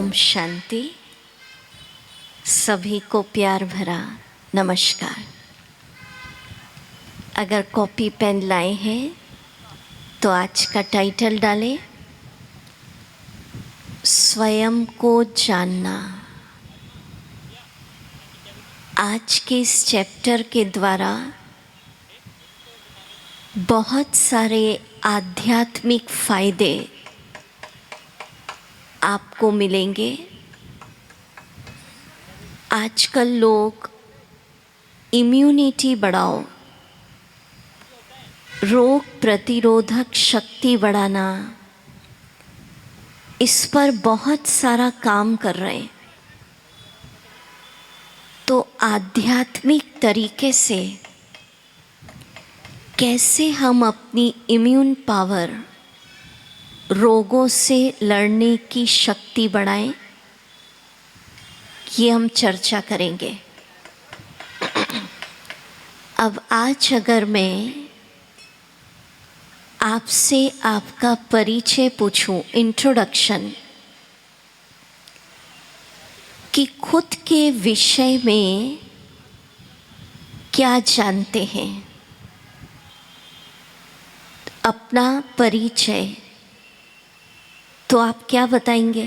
ओम शांति। सभी को प्यार भरा नमस्कार। अगर कॉपी पेन लाए हैं तो आज का टाइटल डालें, स्वयं को जानना। आज के इस चैप्टर के द्वारा बहुत सारे आध्यात्मिक फायदे आपको मिलेंगे। आजकल लोग इम्यूनिटी बढ़ाओ, रोग प्रतिरोधक शक्ति बढ़ाना, इस पर बहुत सारा काम कर रहे हैं। तो आध्यात्मिक तरीके से कैसे हम अपनी इम्यून पावर, रोगों से लड़ने की शक्ति बढ़ाएं, ये हम चर्चा करेंगे। अब आज अगर मैं आपसे आपका परिचय पूछूं, इंट्रोडक्शन, कि खुद के विषय में क्या जानते हैं, अपना परिचय, तो आप क्या बताएंगे?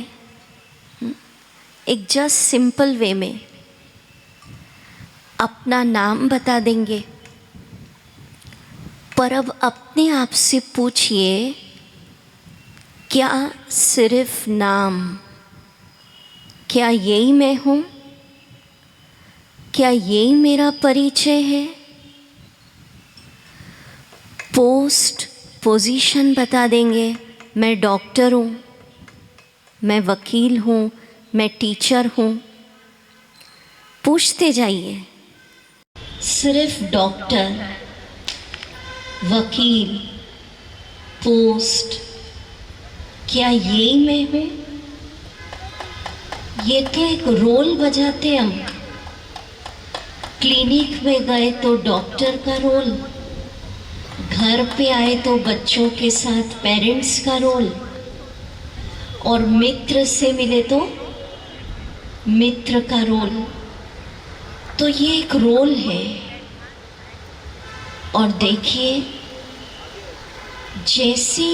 एक जस्ट सिंपल वे में अपना नाम बता देंगे। पर अब अपने आप से पूछिए, क्या सिर्फ नाम, क्या यही मैं हूँ? क्या यही मेरा परिचय है? पोस्ट, पोजीशन बता देंगे, मैं डॉक्टर हूँ, मैं वकील हूँ, मैं टीचर हूँ। पूछते जाइए, सिर्फ डॉक्टर, वकील, पोस्ट, क्या यही मैं हूँ? ये तो एक रोल बजाते हम। क्लिनिक में गए तो डॉक्टर का रोल, घर पे आए तो बच्चों के साथ पेरेंट्स का रोल, और मित्र से मिले तो मित्र का रोल। तो ये एक रोल है। और देखिए, जैसे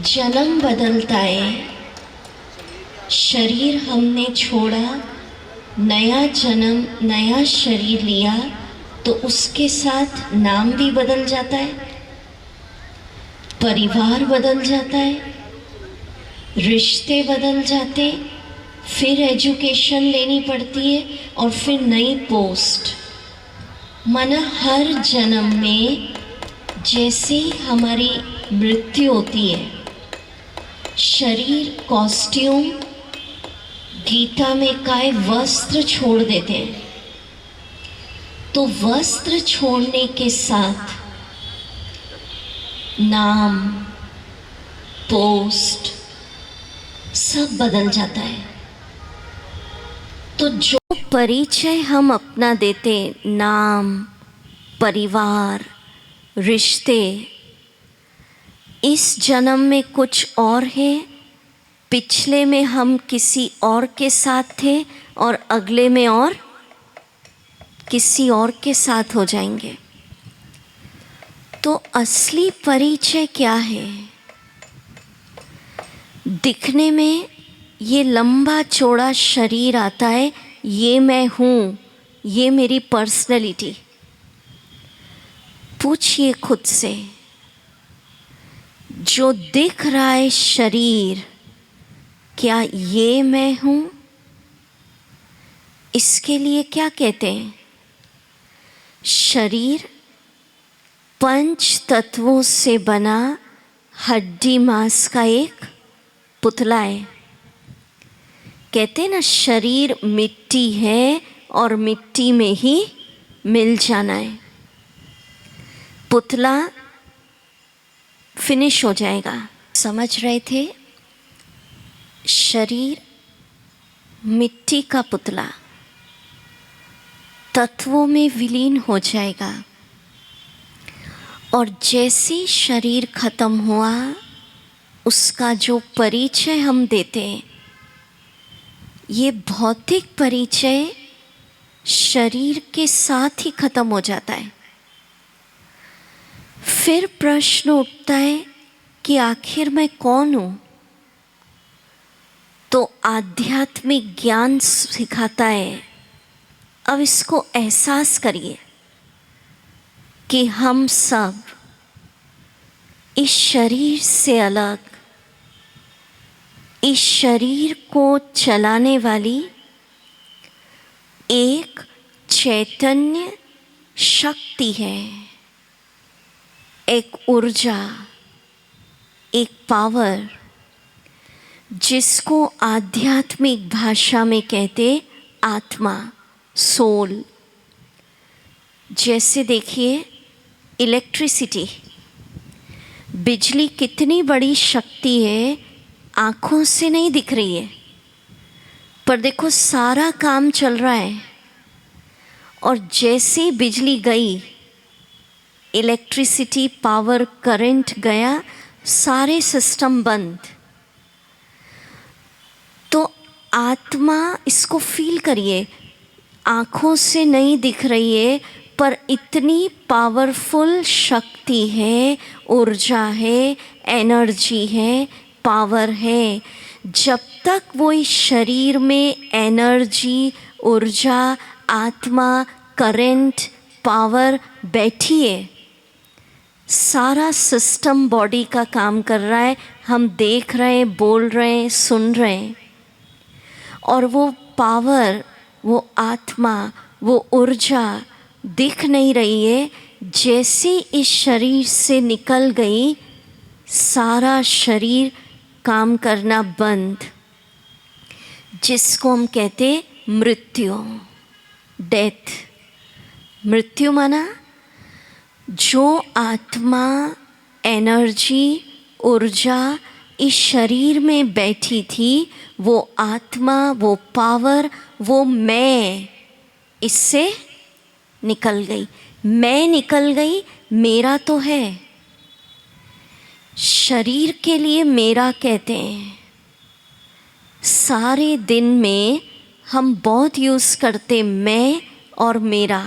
जन्म बदलता है, शरीर हमने छोड़ा, नया जन्म, नया शरीर लिया, तो उसके साथ नाम भी बदल जाता है, परिवार बदल जाता है, रिश्ते बदल जाते, फिर एजुकेशन लेनी पड़ती है, और फिर नई पोस्ट। माना हर जन्म में जैसे हमारी मृत्यु होती है, शरीर, कॉस्ट्यूम, गीता में काय वस्त्र छोड़ देते हैं, तो वस्त्र छोड़ने के साथ नाम, पोस्ट सब बदल जाता है। तो जो परिचय हम अपना देते, नाम, परिवार, रिश्ते, इस जन्म में कुछ और है, पिछले में हम किसी और के साथ थे, और अगले में और किसी और के साथ हो जाएंगे। तो असली परिचय क्या है? दिखने में ये लंबा चौड़ा शरीर आता है, ये मैं हूँ, ये मेरी पर्सनैलिटी। पूछिए खुद से, जो दिख रहा है शरीर, क्या ये मैं हूँ? इसके लिए क्या कहते हैं? शरीर पंच तत्वों से बना हड्डी मांस का एक पुतला है। कहते हैं ना, शरीर मिट्टी है और मिट्टी में ही मिल जाना है। पुतला फिनिश हो जाएगा। समझ रहे थे? शरीर मिट्टी का पुतला तत्वों में विलीन हो जाएगा, और जैसे शरीर खत्म हुआ, उसका जो परिचय हम देते हैं, ये भौतिक परिचय शरीर के साथ ही खत्म हो जाता है। फिर प्रश्न उठता है कि आखिर मैं कौन हूँ? तो आध्यात्मिक ज्ञान सिखाता है, अब इसको एहसास करिए कि हम सब इस शरीर से अलग, इस शरीर को चलाने वाली एक चैतन्य शक्ति है, एक ऊर्जा, एक पावर, जिसको आध्यात्मिक भाषा में कहते आत्मा, सोल। जैसे देखिए इलेक्ट्रिसिटी, बिजली कितनी बड़ी शक्ति है, आँखों से नहीं दिख रही है, पर देखो सारा काम चल रहा है। और जैसे बिजली गई, इलेक्ट्रिसिटी, पावर, करंट गया, सारे सिस्टम बंद। तो आत्मा, इसको फील करिए, आँखों से नहीं दिख रही है, पर इतनी पावरफुल शक्ति है, ऊर्जा है, एनर्जी है, पावर है। जब तक वो इस शरीर में एनर्जी, ऊर्जा, आत्मा, करंट, पावर बैठी है, सारा सिस्टम बॉडी का काम कर रहा है। हम देख रहे हैं, बोल रहे हैं, सुन रहे हैं, और वो पावर, वो आत्मा, वो ऊर्जा दिख नहीं रही है। जैसे इस शरीर से निकल गई, सारा शरीर काम करना बंद, जिसको हम कहते मृत्यु, डेथ। मृत्यु माना जो आत्मा, एनर्जी, ऊर्जा इस शरीर में बैठी थी, वो आत्मा, वो पावर, वो मैं इससे निकल गई। मैं निकल गई, मेरा तो है। शरीर के लिए मेरा कहते हैं। सारे दिन में हम बहुत यूज़ करते मैं और मेरा।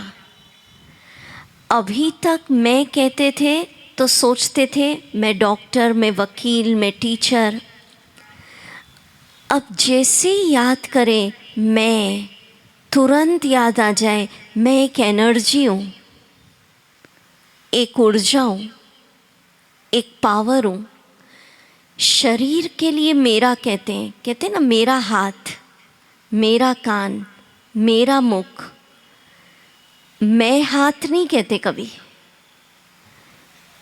अभी तक मैं कहते थे तो सोचते थे मैं डॉक्टर, मैं वकील, मैं टीचर। अब जैसे याद करें मैं, तुरंत याद आ जाए मैं एक एनर्जी हूँ, एक ऊर्जा हूँ, एक पावर हूँ। शरीर के लिए मेरा कहते हैं ना, मेरा हाथ, मेरा कान, मेरा मुख। मैं हाथ नहीं कहते कभी।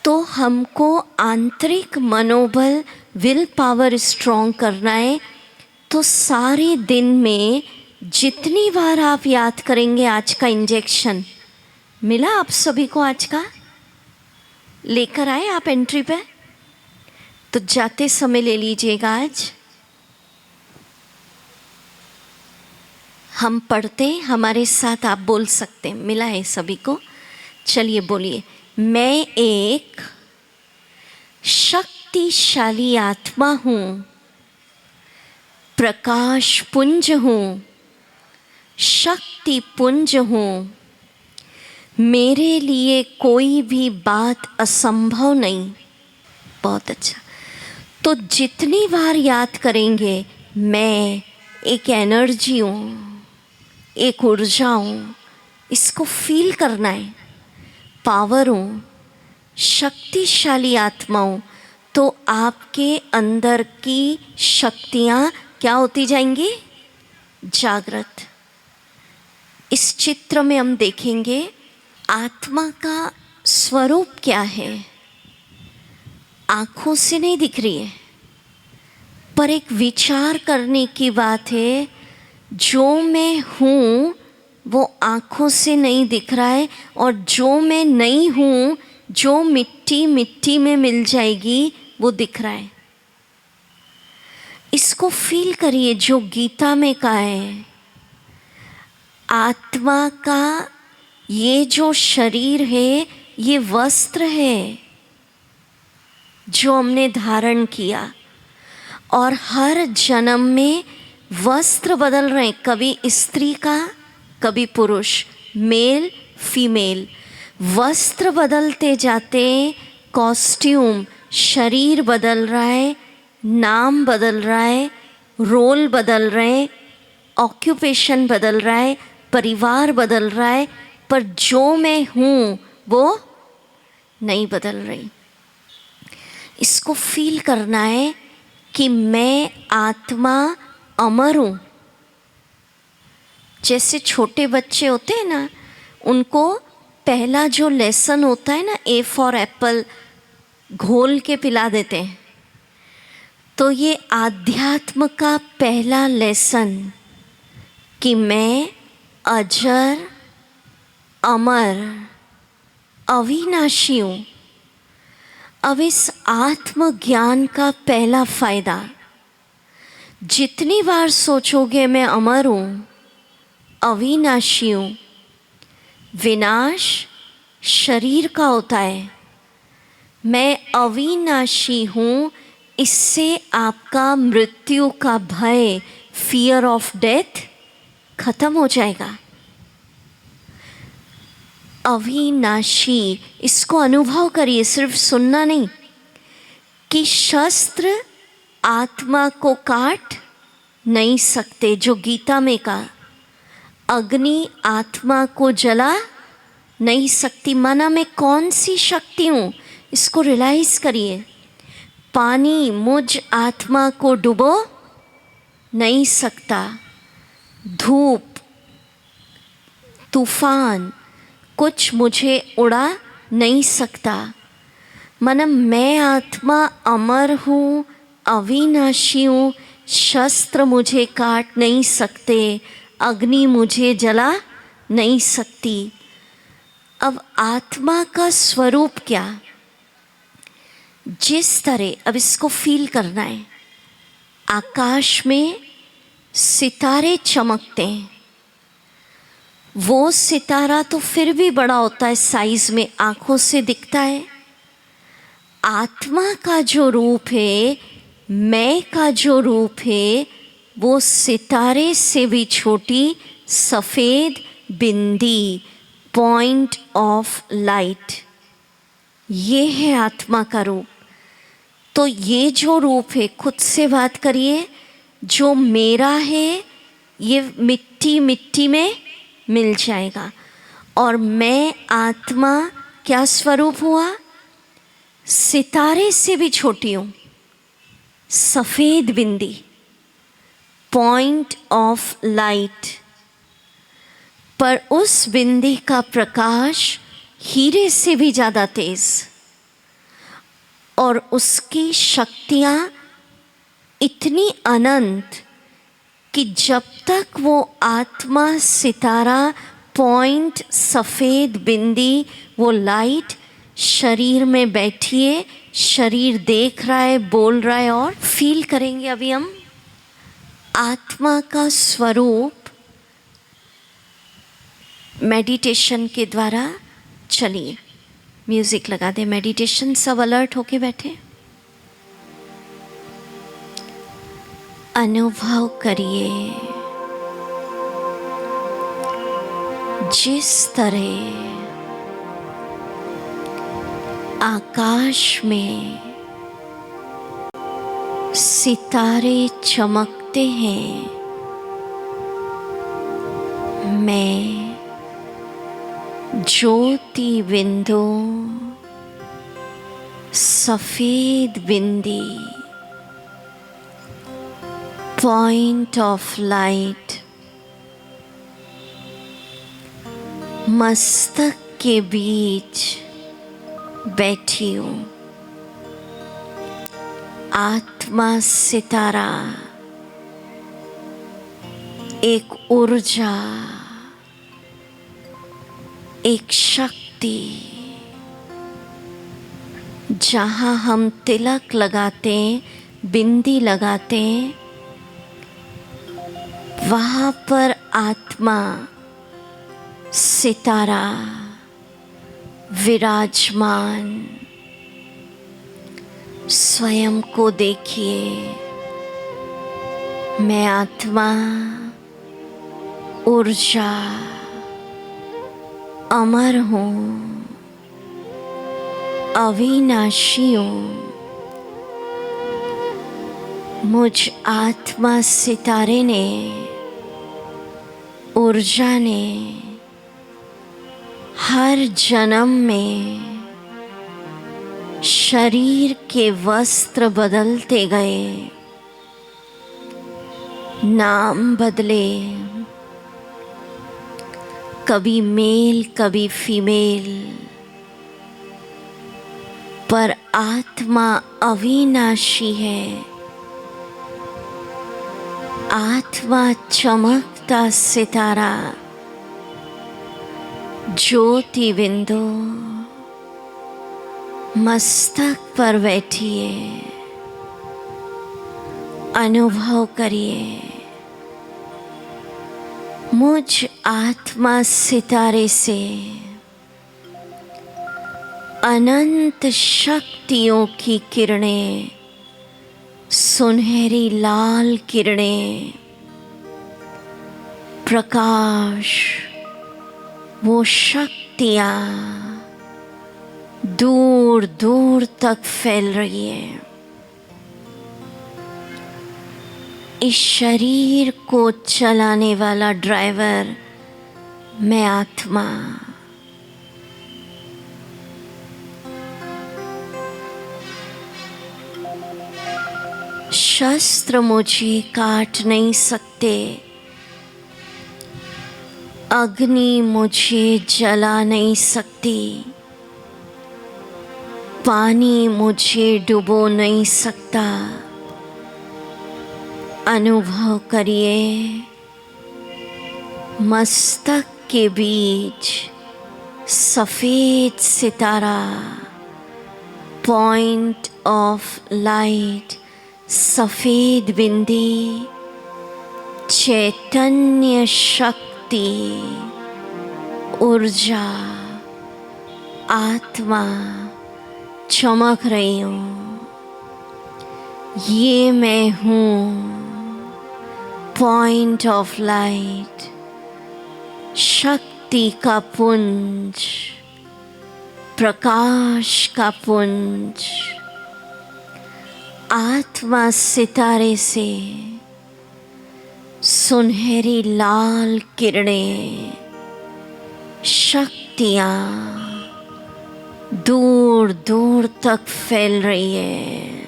तो हमको आंतरिक मनोबल, विल पावर स्ट्रॉन्ग करना है। तो सारे दिन में जितनी बार आप याद करेंगे, आज का इंजेक्शन मिला आप सभी को, आज का लेकर आए आप एंट्री पे, तो जाते समय ले लीजिएगा। आज हम पढ़ते हैं, हमारे साथ आप बोल सकते हैं, मिला है सभी को। चलिए बोलिए, मैं एक शक्तिशाली आत्मा हूँ, प्रकाश पुंज हूँ, शक्ति पुंज हूँ। मेरे लिए कोई भी बात असंभव नहीं। बहुत अच्छा। तो जितनी बार याद करेंगे मैं एक एनर्जी हूँ, एक ऊर्जा हूँ, इसको फील करना है, पावर हूँ, शक्तिशाली आत्मा हूँ, तो आपके अंदर की शक्तियाँ क्या होती जाएंगी? जागृत। इस चित्र में हम देखेंगे आत्मा का स्वरूप क्या है। आँखों से नहीं दिख रही है, पर एक विचार करने की बात है। जो मैं हूँ वो आँखों से नहीं दिख रहा है, और जो मैं नहीं हूँ, जो मिट्टी मिट्टी में मिल जाएगी, वो दिख रहा है। इसको फील करिए, जो गीता में कहा है, आत्मा का ये जो शरीर है, ये वस्त्र है जो हमने धारण किया, और हर जन्म में वस्त्र बदल रहे हैं, कभी स्त्री का कभी पुरुष, मेल फीमेल, वस्त्र बदलते जाते, कॉस्ट्यूम, शरीर बदल रहा है, नाम बदल रहा है, रोल बदल रहे हैं, ऑक्यूपेशन बदल रहा है, परिवार बदल रहा है, पर जो मैं हूँ वो नहीं बदल रही। इसको फील करना है कि मैं आत्मा अमर हूँ। जैसे छोटे बच्चे होते हैं ना, उनको पहला जो लेसन होता है ना, ए फॉर एप्पल घोल के पिला देते हैं, तो ये आध्यात्म का पहला लेसन कि मैं अजर अमर अविनाशी हूँ। अब इस आत्मज्ञान का पहला फायदा, जितनी बार सोचोगे मैं अमर हूँ, अविनाशी हूँ, विनाश शरीर का होता है, मैं अविनाशी हूँ, इससे आपका मृत्यु का भय, फियर ऑफ डेथ खत्म हो जाएगा। अविनाशी, इसको अनुभव करिए, सिर्फ सुनना नहीं, कि शस्त्र आत्मा को काट नहीं सकते, जो गीता में कहा, अग्नि आत्मा को जला नहीं सकती। माना मैं कौन सी शक्ति हूँ, इसको रियलाइज करिए। पानी मुझ आत्मा को डुबो नहीं सकता, धूप तूफान कुछ मुझे उड़ा नहीं सकता। माना मैं आत्मा अमर हूँ, अविनाशी हूँ, शस्त्र मुझे काट नहीं सकते, अग्नि मुझे जला नहीं सकती। अब आत्मा का स्वरूप क्या, जिस तरह, अब इसको फील करना है, आकाश में सितारे चमकते हैं, वो सितारा तो फिर भी बड़ा होता है साइज में, आंखों से दिखता है। आत्मा का जो रूप है, मैं का जो रूप है, वो सितारे से भी छोटी सफ़ेद बिंदी, पॉइंट ऑफ लाइट, ये है आत्मा का रूप। तो ये जो रूप है, खुद से बात करिए, जो मेरा है ये मिट्टी मिट्टी में मिल जाएगा, और मैं आत्मा क्या स्वरूप हुआ, सितारे से भी छोटी हूँ, सफ़ेद बिंदी, पॉइंट ऑफ लाइट। पर उस बिंदी का प्रकाश हीरे से भी ज़्यादा तेज, और उसकी शक्तियाँ इतनी अनंत कि जब तक वो आत्मा, सितारा, पॉइंट, सफ़ेद बिंदी, वो लाइट शरीर में बैठी है, शरीर देख रहा है, बोल रहा है, और फील करेंगे अभी हम आत्मा का स्वरूप मेडिटेशन के द्वारा। चलिए म्यूज़िक लगा दे, मेडिटेशन, सब अलर्ट होके बैठे, अनुभव करिए जिस तरह आकाश में सितारे चमकते हैं, मैं ज्योति बिंदु, सफ़ेद बिंदी, पॉइंट ऑफ लाइट, मस्तक के बीच बैठी हूँ। आत्मा सितारा, एक ऊर्जा, एक शक्ति, जहाँ हम तिलक लगाते, बिंदी लगाते, वहाँ पर आत्मा सितारा विराजमान। स्वयं को देखिए, मैं आत्मा, ऊर्जा, अमर हूँ, अविनाशी हूँ। मुझ आत्मा सितारे ने, ऊर्जा ने हर जन्म में शरीर के वस्त्र बदलते गए, नाम बदले, कभी मेल कभी फीमेल, पर आत्मा अविनाशी है। आत्मा चमकता सितारा, ज्योति बिंदु मस्तक पर बैठिए, अनुभव करिए। मुझ आत्मा सितारे से अनंत शक्तियों की किरणें, सुनहरी लाल किरणें, प्रकाश, वो शक्तियाँ दूर दूर तक फैल रही है। इस शरीर को चलाने वाला ड्राइवर मैं आत्मा। शस्त्र मुझे काट नहीं सकते, अग्नि मुझे जला नहीं सकती, पानी मुझे डुबो नहीं सकता। अनुभव करिए, मस्तक के बीच सफेद सितारा, पॉइंट ऑफ लाइट, सफेद बिंदी, चैतन्य शक्ति, ऊर्जा, आत्मा चमक रही हूँ। ये मैं हूँ, पॉइंट ऑफ लाइट, शक्ति का पुंज, प्रकाश का पुंज। आत्मा सितारे से सुनहरी लाल किरणें, शक्तियाँ दूर दूर तक फैल रही है।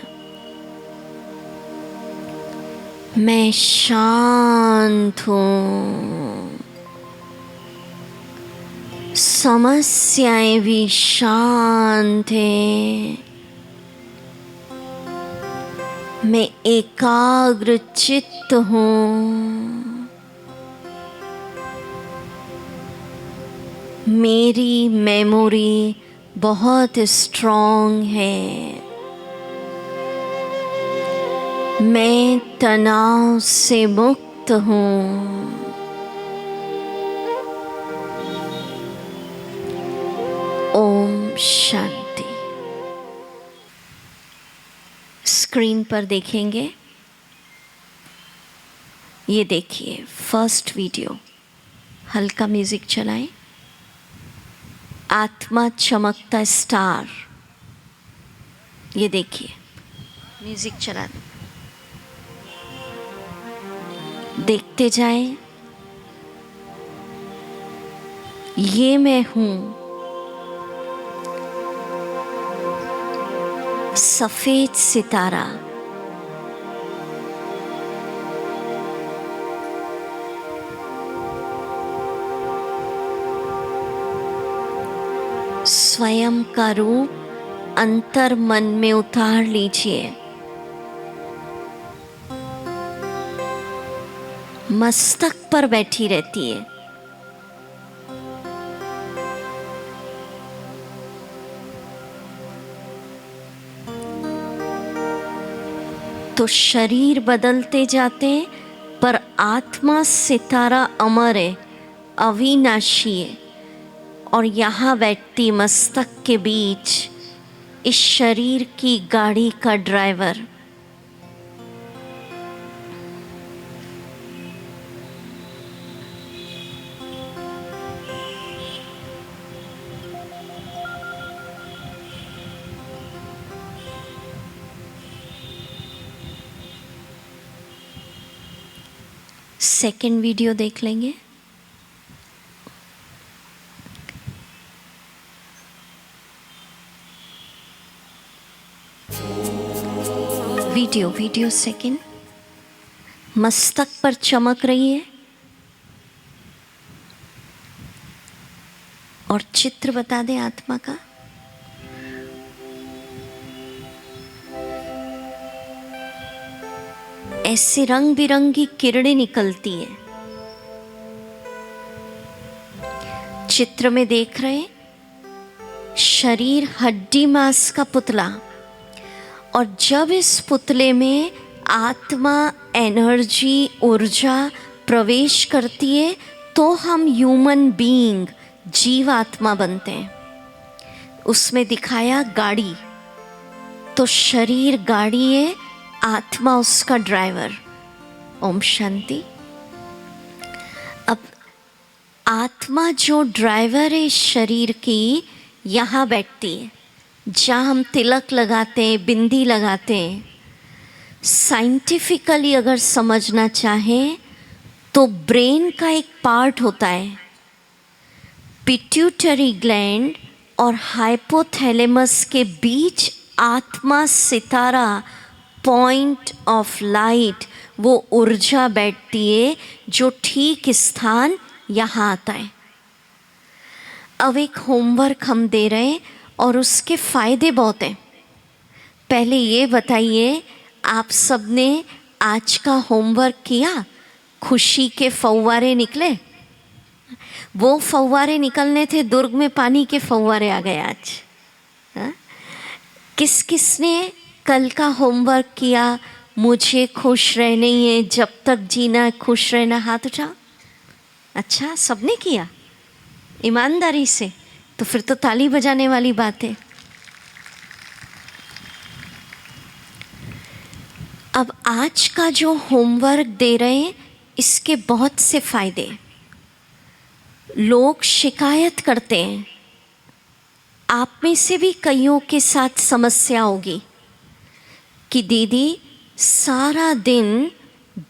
मैं शांत हूँ, समस्याएं भी शांत हैं। मैं एकाग्र चित्त हूँ। मेरी मेमोरी बहुत स्ट्रॉन्ग है। मैं तनाव से मुक्त हूँ। ओम शांति। स्क्रीन पर देखेंगे, ये देखिए फर्स्ट वीडियो। हल्का म्यूजिक चलाएं। आत्मा चमकता स्टार, ये देखिए म्यूजिक चला दो, देखते जाएं। ये मैं हूँ, सफेद सितारा। स्वयं का रूप अंतर मन में उतार लीजिए। मस्तक पर बैठी रहती है। तो शरीर बदलते जाते हैं, पर आत्मा सितारा अमर है, अविनाशी है। और यहाँ बैठती मस्तक के बीच इस शरीर की गाड़ी का ड्राइवर। सेकंड वीडियो देख लेंगे। Video second. मस्तक पर चमक रही है और चित्र बता दें आत्मा का। ऐसे रंग बिरंगी किरणें निकलती है। चित्र में देख रहे शरीर हड्डी मांस का पुतला, और जब इस पुतले में आत्मा, एनर्जी, ऊर्जा प्रवेश करती है तो हम ह्यूमन बीइंग, जीवात्मा बनते हैं। उसमें दिखाया गाड़ी, तो शरीर गाड़ी है, आत्मा उसका ड्राइवर। ओम शांति। अब आत्मा जो ड्राइवर है शरीर की, यहाँ बैठती है जहाँ हम तिलक लगाते हैं, बिंदी लगाते हैं। साइंटिफिकली अगर समझना चाहें तो ब्रेन का एक पार्ट होता है, पिट्यूटरी ग्लैंड और हाइपोथैलेमस के बीच आत्मा सितारा, पॉइंट ऑफ लाइट, वो ऊर्जा बैठती है जो ठीक स्थान यहाँ आता है। अब एक होमवर्क हम दे रहे हैं और उसके फ़ायदे बहुत हैं। पहले ये बताइए, आप सबने आज का होमवर्क किया? खुशी के फव्वारे निकले? वो फव्वारे निकलने थे, दुर्ग में पानी के फव्वारे आ गए आज। हा? किस किस ने कल का होमवर्क किया? मुझे खुश रहना ही है, जब तक जीना है खुश रहना। हाथ उठाओ। अच्छा, सबने किया ईमानदारी से, तो फिर तो ताली बजाने वाली बात है। अब आज का जो होमवर्क दे रहे हैं, इसके बहुत से फायदे। लोग शिकायत करते हैं, आप में से भी कईयों के साथ समस्या होगी कि दीदी सारा दिन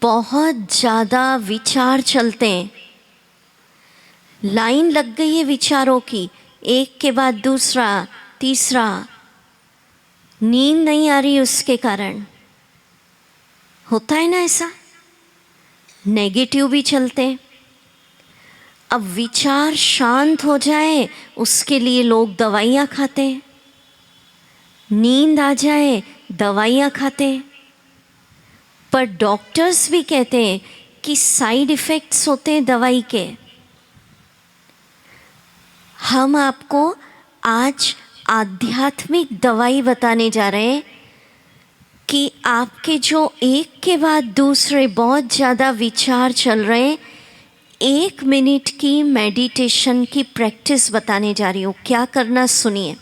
बहुत ज़्यादा विचार चलते हैं, लाइन लग गई है विचारों की, एक के बाद दूसरा, तीसरा, नींद नहीं आ रही उसके कारण। होता है ना ऐसा? नेगेटिव भी चलते हैं। अब विचार शांत हो जाए उसके लिए लोग दवाइयाँ खाते हैं, नींद आ जाए दवाइयाँ खाते हैं। पर डॉक्टर्स भी कहते हैं कि साइड इफ़ेक्ट्स होते हैं दवाई के। हम आपको आज आध्यात्मिक दवाई बताने जा रहे हैं कि आपके जो एक के बाद दूसरे बहुत ज़्यादा विचार चल रहे हैं, 1 मिनट की मेडिटेशन की प्रैक्टिस बताने जा रही हूँ। क्या करना सुनिए।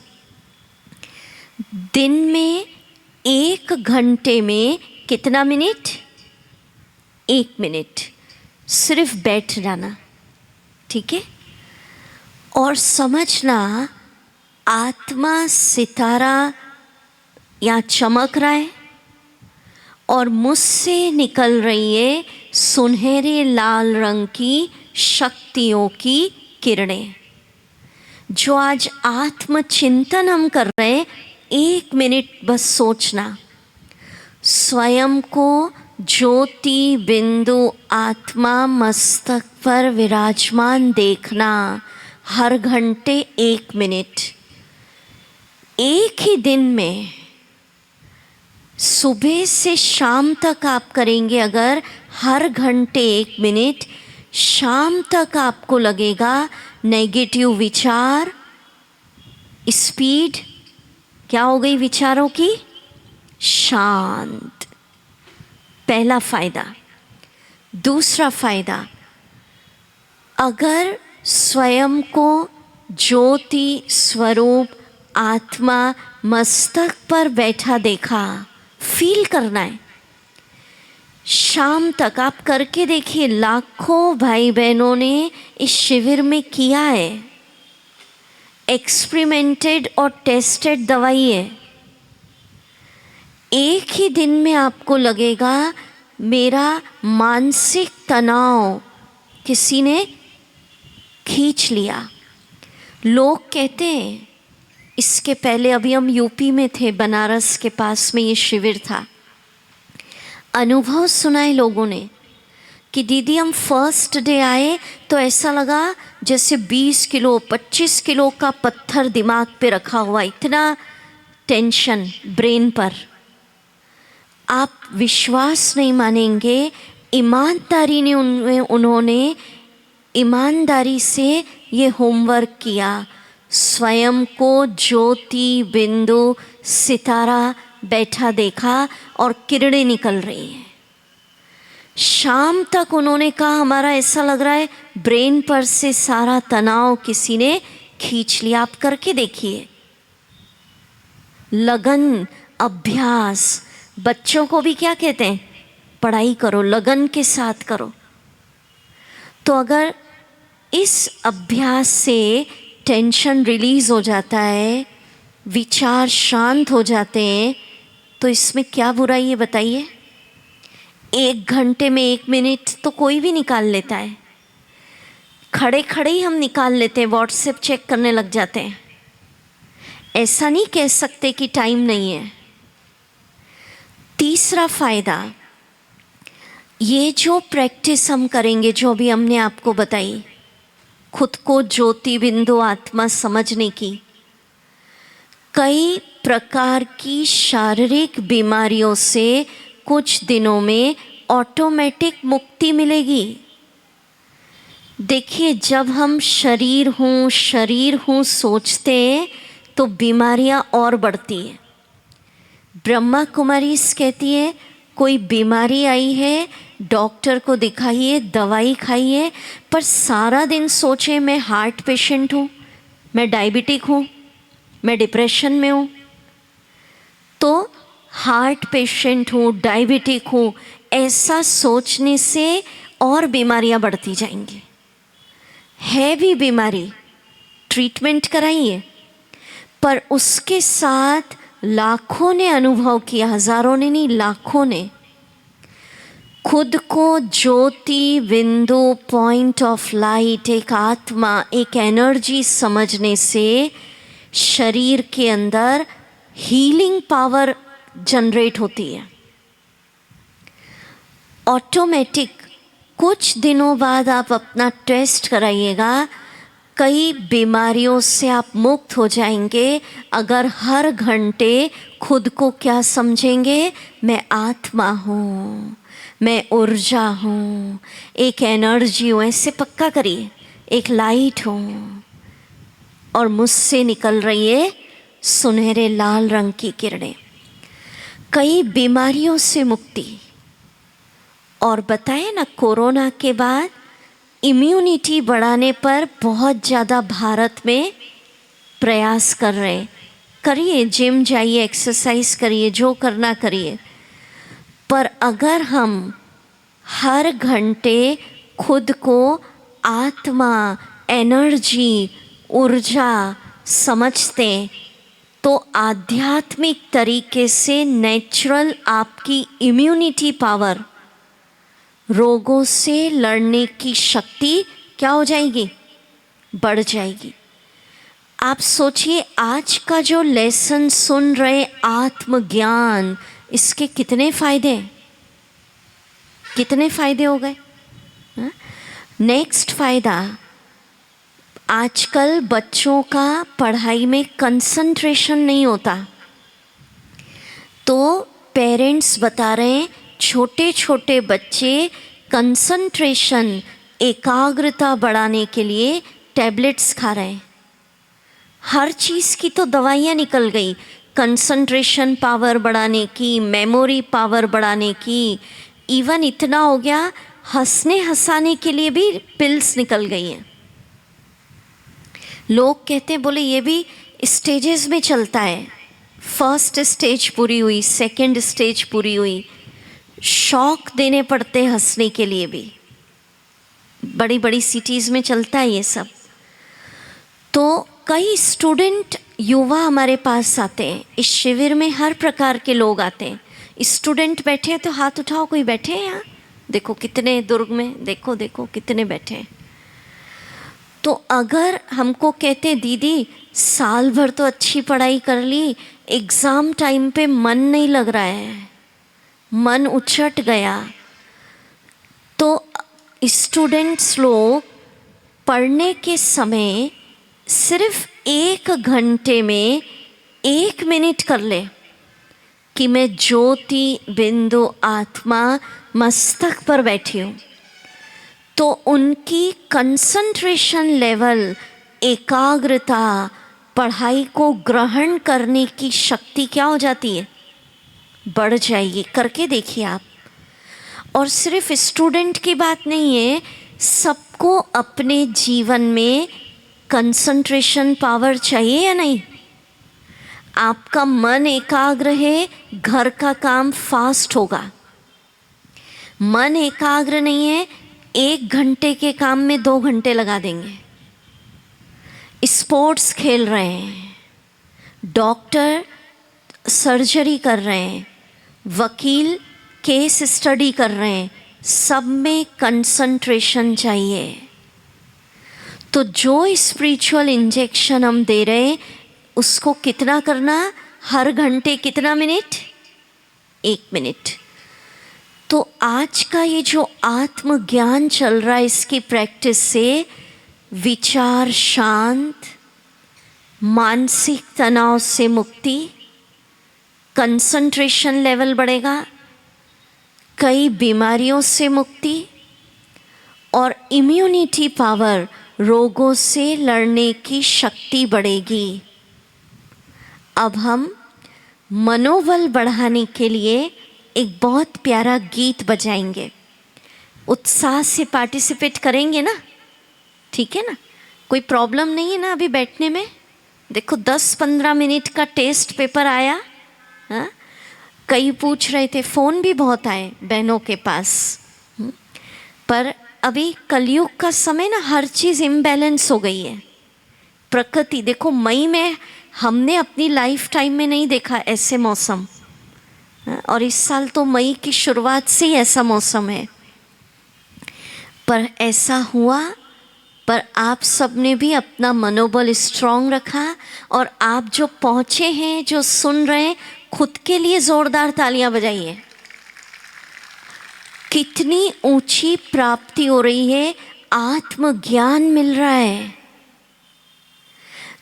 दिन में 1 घंटे में कितना मिनट? 1 मिनट सिर्फ बैठ जाना, ठीक है? और समझना आत्मा सितारा या चमक रहा है और मुझसे निकल रही है सुनहरे लाल रंग की शक्तियों की किरणें। जो आज आत्मचिंतन हम कर रहे हैं, 1 मिनट बस सोचना, स्वयं को ज्योति बिंदु आत्मा मस्तक पर विराजमान देखना। हर घंटे 1 मिनट, एक ही दिन में सुबह से शाम तक आप करेंगे। अगर हर घंटे 1 मिनट, शाम तक आपको लगेगा नेगेटिव विचार, स्पीड क्या हो गई विचारों की? शांत। पहला फायदा। दूसरा फायदा, अगर स्वयं को ज्योति स्वरूप आत्मा मस्तक पर बैठा देखा, फील करना है। शाम तक आप करके देखिए, लाखों भाई बहनों ने इस शिविर में किया है। एक्सपेरिमेंटेड और टेस्टेड दवाई है। एक ही दिन में आपको लगेगा मेरा मानसिक तनाव किसी ने खींच लिया। लोग कहते हैं, इसके पहले अभी हम यूपी में थे, बनारस के पास में ये शिविर था, अनुभव सुनाए लोगों ने कि दीदी हम फर्स्ट डे आए तो ऐसा लगा जैसे 20 किलो 25 किलो का पत्थर दिमाग पे रखा हुआ, इतना टेंशन ब्रेन पर। आप विश्वास नहीं मानेंगे, ईमानदारी ने उन्होंने ईमानदारी से ये होमवर्क किया, स्वयं को ज्योति बिंदु सितारा बैठा देखा और किरणें निकल रही हैं। शाम तक उन्होंने कहा हमारा ऐसा लग रहा है ब्रेन पर से सारा तनाव किसी ने खींच लिया। आप करके देखिए, लगन, अभ्यास। बच्चों को भी क्या कहते हैं, पढ़ाई करो, लगन के साथ करो। तो अगर इस अभ्यास से टेंशन रिलीज हो जाता है, विचार शांत हो जाते हैं, तो इसमें क्या बुराई है बताइए। 1 घंटे में 1 मिनट तो कोई भी निकाल लेता है, खड़े खड़े ही हम निकाल लेते हैं, व्हाट्सएप चेक करने लग जाते हैं। ऐसा नहीं कह सकते कि टाइम नहीं है। तीसरा फायदा, ये जो प्रैक्टिस हम करेंगे, जो भी हमने आपको बताई, खुद को ज्योति बिंदु आत्मा समझने की, कई प्रकार की शारीरिक बीमारियों से कुछ दिनों में ऑटोमेटिक मुक्ति मिलेगी। देखिए, जब हम शरीर हूँ सोचते हैं तो बीमारियां और बढ़ती है। ब्रह्मा कुमारी कहती है कोई बीमारी आई है, डॉक्टर को दिखाइए, दवाई खाइए, पर सारा दिन सोचे मैं हार्ट पेशेंट हूँ, मैं डायबिटिक हूँ, मैं डिप्रेशन में हूँ, तो हार्ट पेशेंट हूँ, डायबिटिक हूँ, ऐसा सोचने से और बीमारियाँ बढ़ती जाएंगी। है भी बीमारी, ट्रीटमेंट कराइए, पर उसके साथ लाखों ने अनुभव किया, हजारों ने नहीं, लाखों ने खुद को ज्योति बिंदु, पॉइंट ऑफ लाइट, एक आत्मा, एक एनर्जी समझने से शरीर के अंदर हीलिंग पावर जनरेट होती है ऑटोमेटिक। कुछ दिनों बाद आप अपना टेस्ट कराइएगा, कई बीमारियों से आप मुक्त हो जाएंगे अगर हर घंटे खुद को क्या समझेंगे, मैं आत्मा हूँ, मैं ऊर्जा हूँ, एक एनर्जी हूँ। ऐसे पक्का करिए, एक लाइट हूँ और मुझसे निकल रही है सुनहरे लाल रंग की किरणें। कई बीमारियों से मुक्ति। और बताए ना, कोरोना के बाद इम्यूनिटी बढ़ाने पर बहुत ज़्यादा भारत में प्रयास कर रहे हैं। करिए, जिम जाइए, एक्सरसाइज करिए, जो करना करिए, पर अगर हम हर घंटे खुद को आत्मा, एनर्जी, ऊर्जा समझते तो आध्यात्मिक तरीके से नेचुरल आपकी इम्यूनिटी पावर, रोगों से लड़ने की शक्ति क्या हो जाएगी, बढ़ जाएगी। आप सोचिए, आज का जो लेसन सुन रहे आत्मज्ञान, इसके कितने फायदे, कितने फायदे हो गए। नेक्स्ट फायदा, आजकल बच्चों का पढ़ाई में कंसंट्रेशन नहीं होता, तो पेरेंट्स बता रहे हैं छोटे छोटे बच्चे कंसंट्रेशन, एकाग्रता बढ़ाने के लिए टैबलेट्स खा रहे हैं। हर चीज़ की तो दवाइयाँ निकल गई, कंसंट्रेशन पावर बढ़ाने की, मेमोरी पावर बढ़ाने की, इवन इतना हो गया हंसने हंसाने के लिए भी पिल्स निकल गई हैं। लोग कहते हैं, बोले ये भी स्टेजेस में चलता है, फर्स्ट स्टेज पूरी हुई, सेकंड स्टेज पूरी हुई, शौक देने पड़ते हंसने के लिए भी। बड़ी बड़ी सिटीज़ में चलता है ये सब। तो कई स्टूडेंट, युवा हमारे पास आते हैं, इस शिविर में हर प्रकार के लोग आते हैं, स्टूडेंट बैठे हैं तो हाथ उठाओ, कोई बैठे हैं यहाँ? देखो कितने दुर्ग में, देखो देखो कितने बैठे हैं। तो अगर हमको कहते दीदी साल भर तो अच्छी पढ़ाई कर ली, एग्ज़ाम टाइम पे मन नहीं लग रहा है, मन उचट गया, तो स्टूडेंट्स लोग पढ़ने के समय सिर्फ 1 घंटे में 1 मिनट कर ले कि मैं ज्योति बिंदु आत्मा मस्तक पर बैठी हूँ, तो उनकी कंसंट्रेशन लेवल, एकाग्रता, पढ़ाई को ग्रहण करने की शक्ति क्या हो जाती है? बढ़ जाएगी। करके देखिए आप। और सिर्फ स्टूडेंट की बात नहीं है, सबको अपने जीवन में कंसंट्रेशन पावर चाहिए या नहीं? आपका मन एकाग्र है, घर का काम फास्ट होगा। मन एकाग्र नहीं है, 1 घंटे के काम में 2 घंटे लगा देंगे। स्पोर्ट्स खेल रहे हैं, डॉक्टर सर्जरी कर रहे हैं, वकील केस स्टडी कर रहे हैं, सब में कंसंट्रेशन चाहिए। तो जो स्पिरिचुअल इंजेक्शन हम दे रहे हैं उसको कितना करना? हर घंटे कितना मिनट? 1 मिनट। तो आज का ये जो आत्मज्ञान चल रहा है, इसकी प्रैक्टिस से विचार शांत, मानसिक तनाव से मुक्ति, कंसंट्रेशन लेवल बढ़ेगा, कई बीमारियों से मुक्ति और इम्यूनिटी पावर, रोगों से लड़ने की शक्ति बढ़ेगी। अब हम मनोबल बढ़ाने के लिए एक बहुत प्यारा गीत बजाएंगे। उत्साह से पार्टिसिपेट करेंगे ना? ठीक है ना? कोई प्रॉब्लम नहीं है ना अभी बैठने में? देखो 10-15 मिनट का टेस्ट पेपर आया। हाँ, कई पूछ रहे थे, फ़ोन भी बहुत आए बहनों के पास। पर अभी कलयुग का समय ना, हर चीज़ इम्बैलेंस हो गई है। प्रकृति देखो, मई में हमने अपनी लाइफ टाइम में नहीं देखा ऐसे मौसम, और इस साल तो मई की शुरुआत से ही ऐसा मौसम है। पर ऐसा हुआ, पर आप सब ने भी अपना मनोबल स्ट्रॉन्ग रखा, और आप जो पहुँचे हैं, जो सुन रहे हैं, खुद के लिए ज़ोरदार तालियां बजाइए। कितनी ऊंची प्राप्ति हो रही है, आत्मज्ञान मिल रहा है।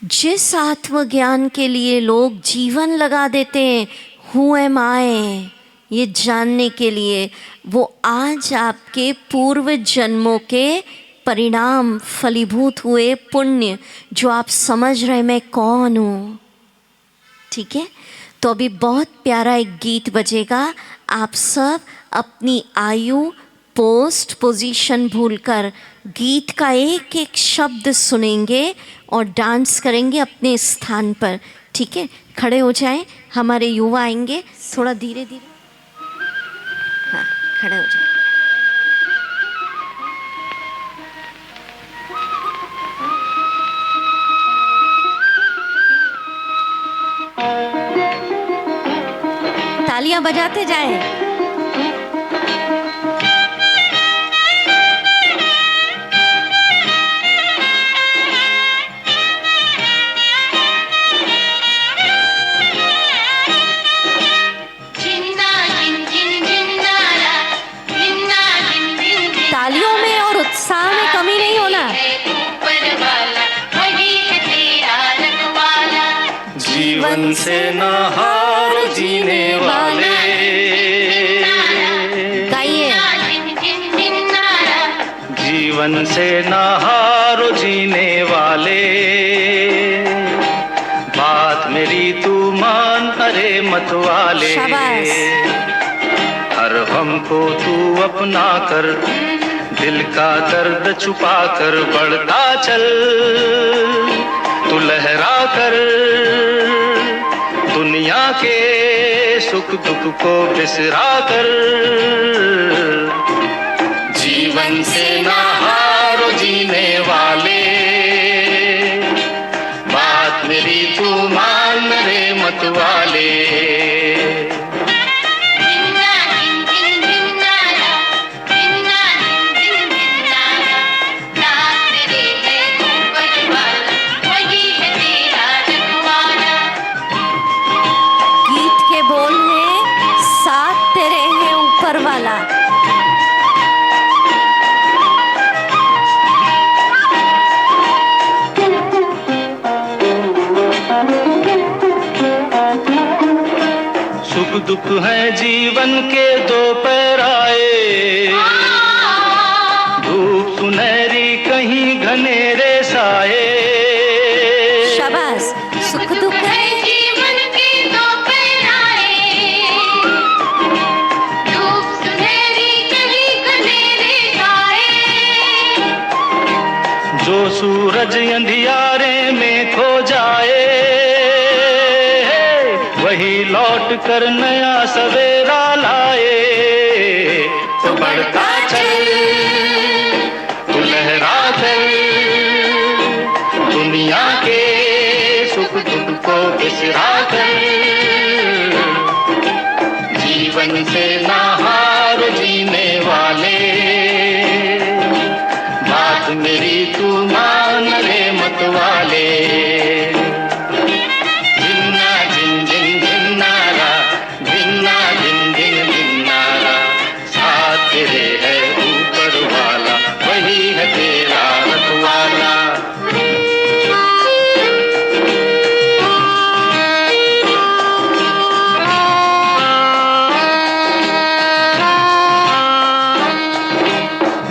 जिस आत्मज्ञान के लिए लोग जीवन लगा देते हैं, हु एम आई, ये जानने के लिए, वो आज आपके पूर्व जन्मों के परिणाम फलीभूत हुए पुण्य, जो आप समझ रहे मैं कौन हूँ। ठीक है, तो अभी बहुत प्यारा एक गीत बजेगा। आप सब अपनी आयु, पोस्ट, पोजीशन भूलकर गीत का एक एक शब्द सुनेंगे और डांस करेंगे अपने स्थान पर। ठीक है, खड़े हो जाएं, हमारे युवा आएंगे। थोड़ा धीरे धीरे, हाँ, खड़े हो जाएं। तालियां बजाते जाएं। तालियों में और उत्साह में कमी नहीं होना। जीवन से ना हारो जीने वाले, गाइए। जीवन से ना हारो जीने वाले, बात मेरी तू मान, अरे मत वाले। शाबाश। हर हम को तू अपना कर, दिल का दर्द छुपा कर बढ़ता चल, तू लहरा कर दुनिया के सुख दुख को बिसरा कर। जीवन से ना हारो जीने वाले, बात मेरी तू मान रे मत वाले। ऊपर वाला। सुख दुख है जीवन के दो पैराए, धूप सुनहरी कहीं घनेरे साए। शाबाश। सुख दुख है जीवन के दो पैराए, धूप सुनहरी कहीं घनेरे साए। जो सूरज अंधियारे में खो जाए, वही लौट कर नया सवेरा लाए। तो बढ़ता चल, तू लहरा चल, दुनिया के सुख दुख को बिसरा कर। जीवन से ना हार जीने वाले, बात मेरी तू मान रे मत वाले।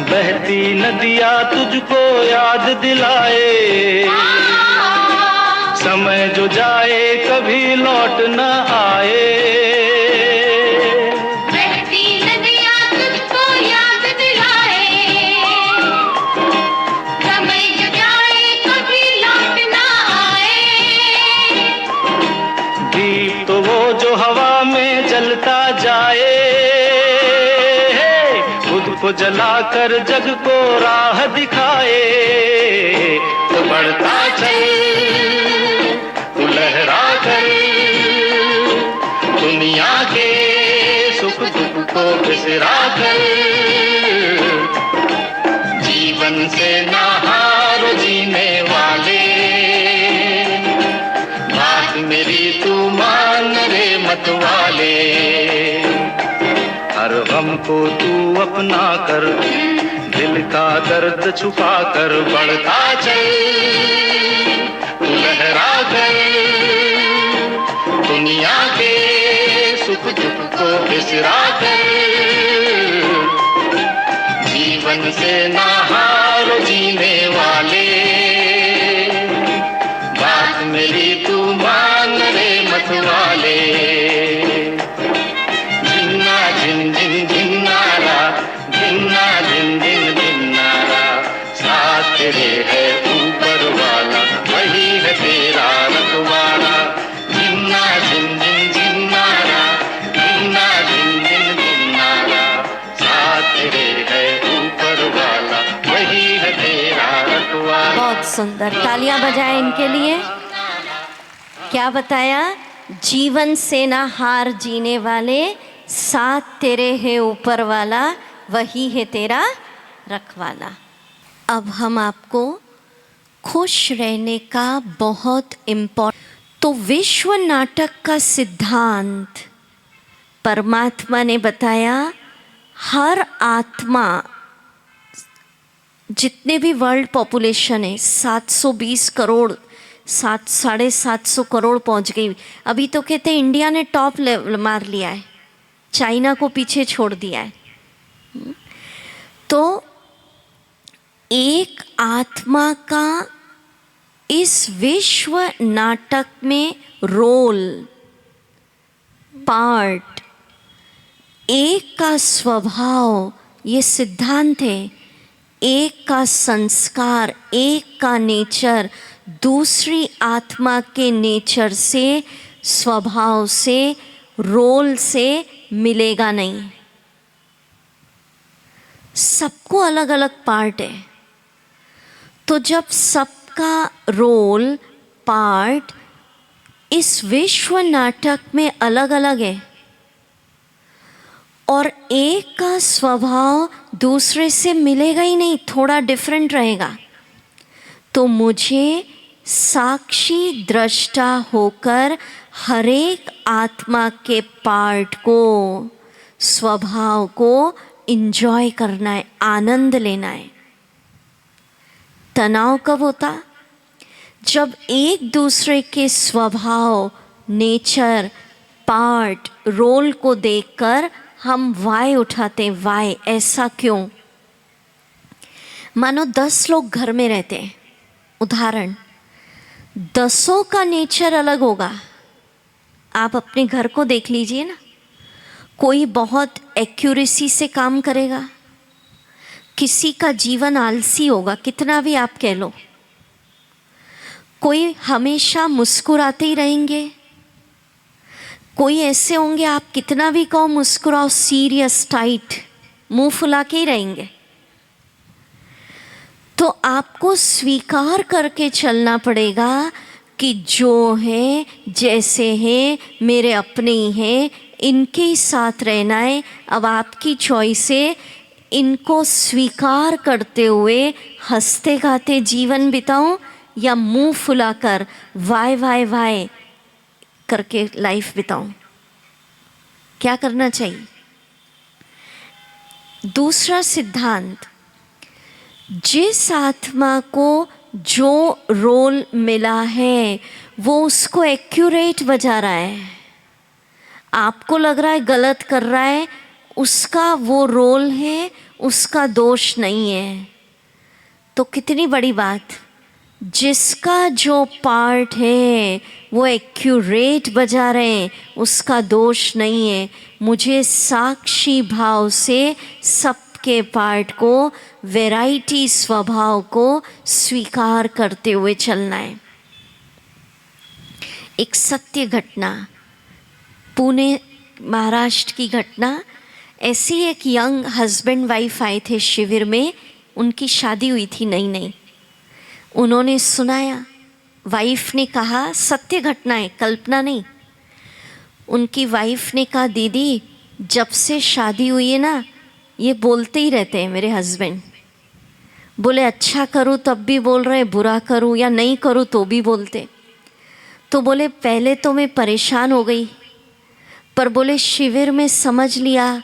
बहती नदियाँ तुझको याद दिलाए, समय जो जाए कभी लौट न आए। बहती नदियाँ तुझको याद दिलाए, समय जो जाए कभी लौट ना आए। दीप तो वो जो हवा में जलता जाए, को जलाकर जग को राह दिखाए। तो बढ़ता चल, तू लहरा कर, दुनिया के सुख दुख को बिसरा कर। जीवन से ना हारो जीने वाले, बात मेरी तू मान रे मत वाले। हर गम को तू अपना कर, दिल का दर्द छुपा कर। बढ़ता चल, तू लहरा कर, दुनिया के सुख दुख को बिसरा कर। जीवन से ना हारो जीने वाले, बात मेरी तू मान रे मत वाले। जिन जिन जिन्नारा, जिन्ना जिन जिन जिन्नारा, साथ तेरे है ऊपर वाला, वही है तेरा रखवाला। जिन्ना जिन जिन जिन्नारा, जिन्ना जिन जिन जिन्नारा, साथ तेरे है ऊपर वाला, वही है तेरा रखवाला। बहुत सुंदर, तालियां बजाएं इनके लिए। क्या बताया? जीवन से ना हार जीने वाले, साथ तेरे है ऊपर वाला, वही है तेरा रखवाला। अब हम आपको खुश रहने का बहुत इम्पोर्टेंट, तो विश्व नाटक का सिद्धांत परमात्मा ने बताया। हर आत्मा, जितने भी वर्ल्ड पॉपुलेशन है 720 करोड़, 700-750 करोड़ पहुंच गई। अभी तो कहते हैं इंडिया ने टॉप लेवल मार लिया है, चाइना को पीछे छोड़ दिया है। तो एक आत्मा का इस विश्व नाटक में रोल, पार्ट, एक का स्वभाव, ये सिद्धांत है। एक का संस्कार, एक का नेचर दूसरी आत्मा के नेचर से, स्वभाव से, रोल से मिलेगा नहीं। सबको अलग अलग पार्ट है। तो जब सबका रोल, पार्ट इस विश्व नाटक में अलग अलग है और एक का स्वभाव दूसरे से मिलेगा ही नहीं, थोड़ा डिफरेंट रहेगा, तो मुझे साक्षी दृष्टा होकर हरेक आत्मा के पार्ट को, स्वभाव को इंजॉय करना है, आनंद लेना है। तनाव कब होता? जब एक दूसरे के स्वभाव, नेचर, पार्ट, रोल को देखकर हम वाय उठाते, वाय ऐसा क्यों। मानो 10 लोग घर में रहते हैं, उदाहरण, 10 का नेचर अलग होगा। आप अपने घर को देख लीजिए ना, कोई बहुत एक्यूरेसी से काम करेगा, किसी का जीवन आलसी होगा, कितना भी आप कह लो, कोई हमेशा मुस्कुराते ही रहेंगे, कोई ऐसे होंगे आप कितना भी कहो मुस्कुराओ, सीरियस टाइट मुंह फुला के ही रहेंगे। तो आपको स्वीकार करके चलना पड़ेगा कि जो है जैसे हैं मेरे अपने ही हैं, इनके ही साथ रहना है। अब आपकी चॉइस है, इनको स्वीकार करते हुए हंसते गाते जीवन बिताऊं या मुंह फुलाकर वाय वाय वाय करके लाइफ बिताऊं। क्या करना चाहिए? दूसरा सिद्धांत, जिस आत्मा को जो रोल मिला है वो उसको एक्यूरेट बजा रहा है, आपको लग रहा है गलत कर रहा है, उसका वो रोल है, उसका दोष नहीं है। तो कितनी बड़ी बात, जिसका जो पार्ट है वो एक्यूरेट बजा रहे हैं, उसका दोष नहीं है। मुझे साक्षी भाव से सबके पार्ट को, वैरायटी स्वभाव को स्वीकार करते हुए चलना है। एक सत्य घटना, पुणे महाराष्ट्र की घटना। ऐसी एक यंग हस्बैंड वाइफ आए थे शिविर में, उनकी शादी हुई थी नई नई। उन्होंने सुनाया, वाइफ ने कहा, सत्य घटना है, कल्पना नहीं। उनकी वाइफ ने कहा, दीदी जब से शादी हुई है ना, ये बोलते ही रहते हैं मेरे हस्बैंड। बोले अच्छा करूँ तब भी बोल रहे, बुरा करूँ या नहीं करूँ तो भी बोलते। तो बोले पहले तो मैं परेशान हो गई, पर बोले शिविर में समझ लिया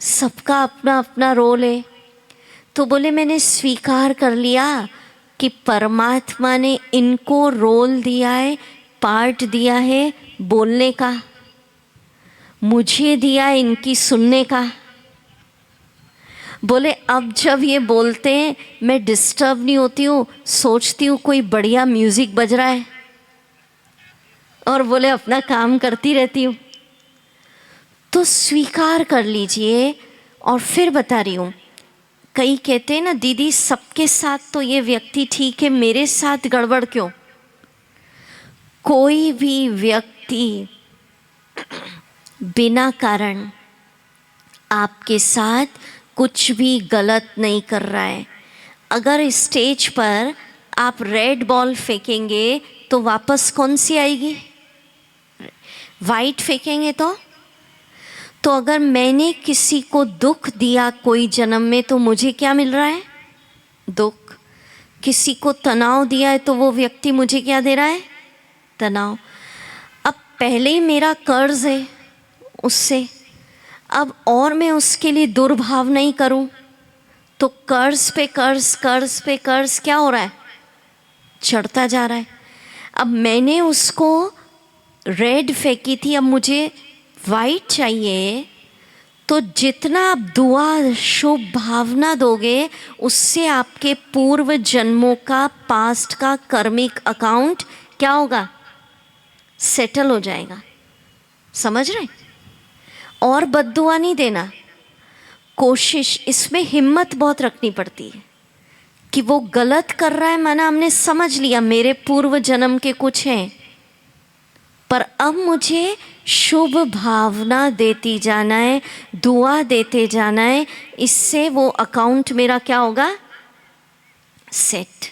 सबका अपना अपना रोल है। तो बोले मैंने स्वीकार कर लिया कि परमात्मा ने इनको रोल दिया है, पार्ट दिया है बोलने का, मुझे दिया है इनकी सुनने का। बोले अब जब ये बोलते हैं मैं डिस्टर्ब नहीं होती हूँ, सोचती हूँ कोई बढ़िया म्यूज़िक बज रहा है और बोले अपना काम करती रहती हूँ। तो स्वीकार कर लीजिए। और फिर बता रही हूँ, कई कहते हैं ना दीदी सबके साथ तो ये व्यक्ति ठीक है, मेरे साथ गड़बड़ क्यों। कोई भी व्यक्ति बिना कारण आपके साथ कुछ भी गलत नहीं कर रहा है। अगर स्टेज पर आप रेड बॉल फेंकेंगे तो वापस कौन सी आएगी? वाइट फेंकेंगे तो अगर मैंने किसी को दुख दिया कोई जन्म में तो मुझे क्या मिल रहा है? दुख। किसी को तनाव दिया है तो वो व्यक्ति मुझे क्या दे रहा है? तनाव। अब पहले ही मेरा कर्ज है उससे, अब और मैं उसके लिए दुर्भाव नहीं करूं तो कर्ज पे कर्ज, कर्ज पे कर्ज क्या हो रहा है? चढ़ता जा रहा है। अब मैंने उसको रेड फेंकी थी, अब मुझे वाइट चाहिए, तो जितना आप दुआ शुभ भावना दोगे उससे आपके पूर्व जन्मों का, पास्ट का कर्मिक अकाउंट क्या होगा? सेटल हो जाएगा। समझ रहे? और बद्दुआ नहीं देना। कोशिश, इसमें हिम्मत बहुत रखनी पड़ती है कि वो गलत कर रहा है, माना हमने समझ लिया मेरे पूर्व जन्म के कुछ हैं, पर अब मुझे शुभ भावना देती जाना है, दुआ देते जाना है, इससे वो अकाउंट मेरा क्या होगा? सेट।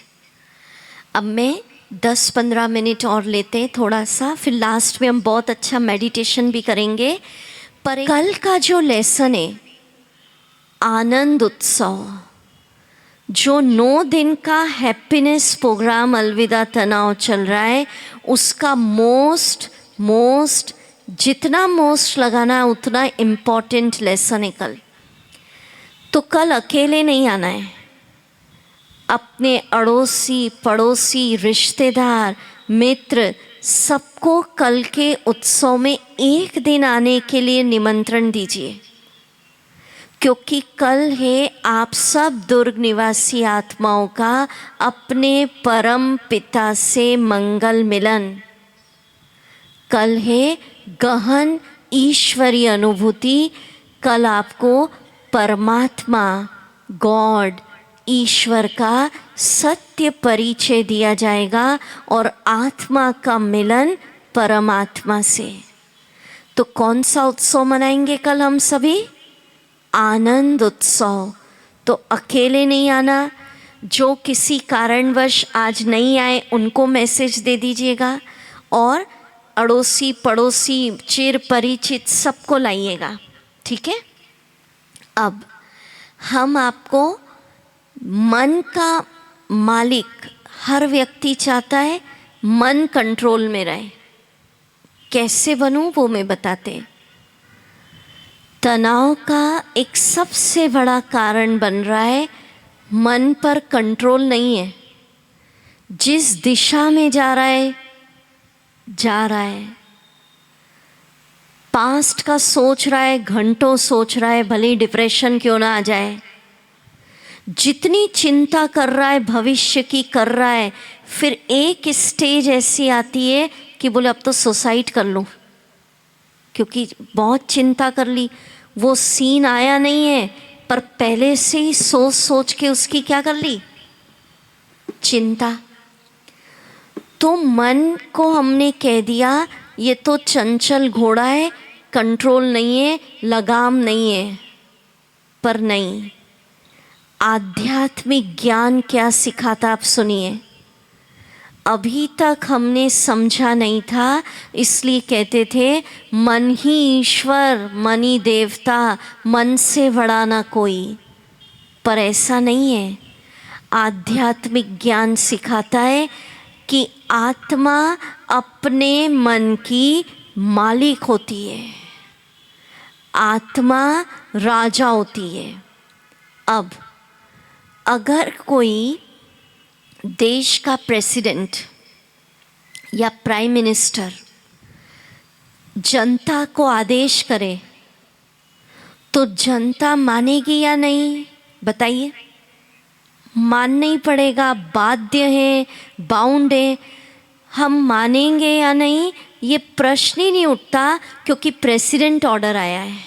अब मैं 10-15 मिनट और लेते हैं थोड़ा सा, फिर लास्ट में हम बहुत अच्छा मेडिटेशन भी करेंगे। पर कल का जो लेसन है आनंद उत्सव, जो 9 दिन का हैप्पीनेस प्रोग्राम अलविदा तनाव चल रहा है, उसका मोस्ट जितना मोस्ट लगाना है उतना इम्पोर्टेंट लेसन है कल। तो कल अकेले नहीं आना है, अपने अड़ोसी पड़ोसी रिश्तेदार मित्र सबको कल के उत्सव में एक दिन आने के लिए निमंत्रण दीजिए, क्योंकि कल है आप सब दुर्ग निवासी आत्माओं का अपने परम पिता से मंगल मिलन। कल है गहन ईश्वरीय अनुभूति। कल आपको परमात्मा गॉड ईश्वर का सत्य परिचय दिया जाएगा और आत्मा का मिलन परमात्मा से। तो कौन सा उत्सव मनाएंगे कल हम सभी? आनंद उत्सव। तो अकेले नहीं आना, जो किसी कारणवश आज नहीं आए उनको मैसेज दे दीजिएगा और अड़ोसी पड़ोसी चिर परिचित सबको लाइएगा, ठीक है। अब हम आपको मन का मालिक, हर व्यक्ति चाहता है मन कंट्रोल में रहे। कैसे बनूं वो मैं बताते। तनाव का एक सबसे बड़ा कारण बन रहा है मन पर कंट्रोल नहीं है। जिस दिशा में जा रहा है, पास्ट का सोच रहा है, घंटों सोच रहा है, भले डिप्रेशन क्यों ना आ जाए। जितनी चिंता कर रहा है भविष्य की कर रहा है, फिर एक स्टेज ऐसी आती है कि बोले अब तो सुसाइड कर लूँ, क्योंकि बहुत चिंता कर ली। वो सीन आया नहीं है पर पहले से ही सोच सोच के उसकी क्या कर ली, चिंता। तो मन को हमने कह दिया ये तो चंचल घोड़ा है, कंट्रोल नहीं है, लगाम नहीं है। पर नहीं, आध्यात्मिक ज्ञान क्या सिखाता आप सुनिए। अभी तक हमने समझा नहीं था, इसलिए कहते थे मन ही ईश्वर, मन ही देवता, मन से बड़ा ना कोई। पर ऐसा नहीं है। आध्यात्मिक ज्ञान सिखाता है कि आत्मा अपने मन की मालिक होती है, आत्मा राजा होती है। अब अगर कोई देश का प्रेसिडेंट या प्राइम मिनिस्टर जनता को आदेश करे तो जनता मानेगी या नहीं, बताइए। मानना ही पड़ेगा, बाध्य है, बाउंड है। हम मानेंगे या नहीं ये प्रश्न ही नहीं उठता, क्योंकि प्रेसिडेंट ऑर्डर आया है,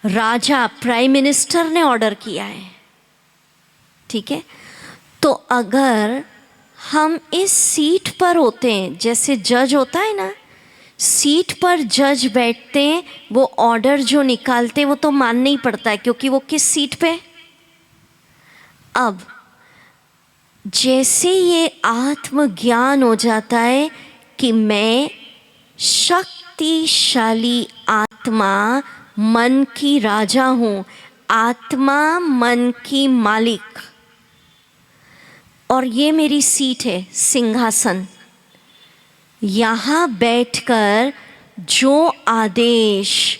राजा प्राइम मिनिस्टर ने ऑर्डर किया है, ठीक है। तो अगर हम इस सीट पर होते हैं, जैसे जज होता है ना, सीट पर जज बैठते हैं, वो ऑर्डर जो निकालते हैं वो तो मानना ही पड़ता है, क्योंकि वो किस सीट पे। अब जैसे ये आत्मज्ञान हो जाता है कि मैं शक्तिशाली आत्मा मन की राजा हूँ, आत्मा मन की मालिक, और ये मेरी सीट है, सिंहासन। यहाँ बैठकर जो आदेश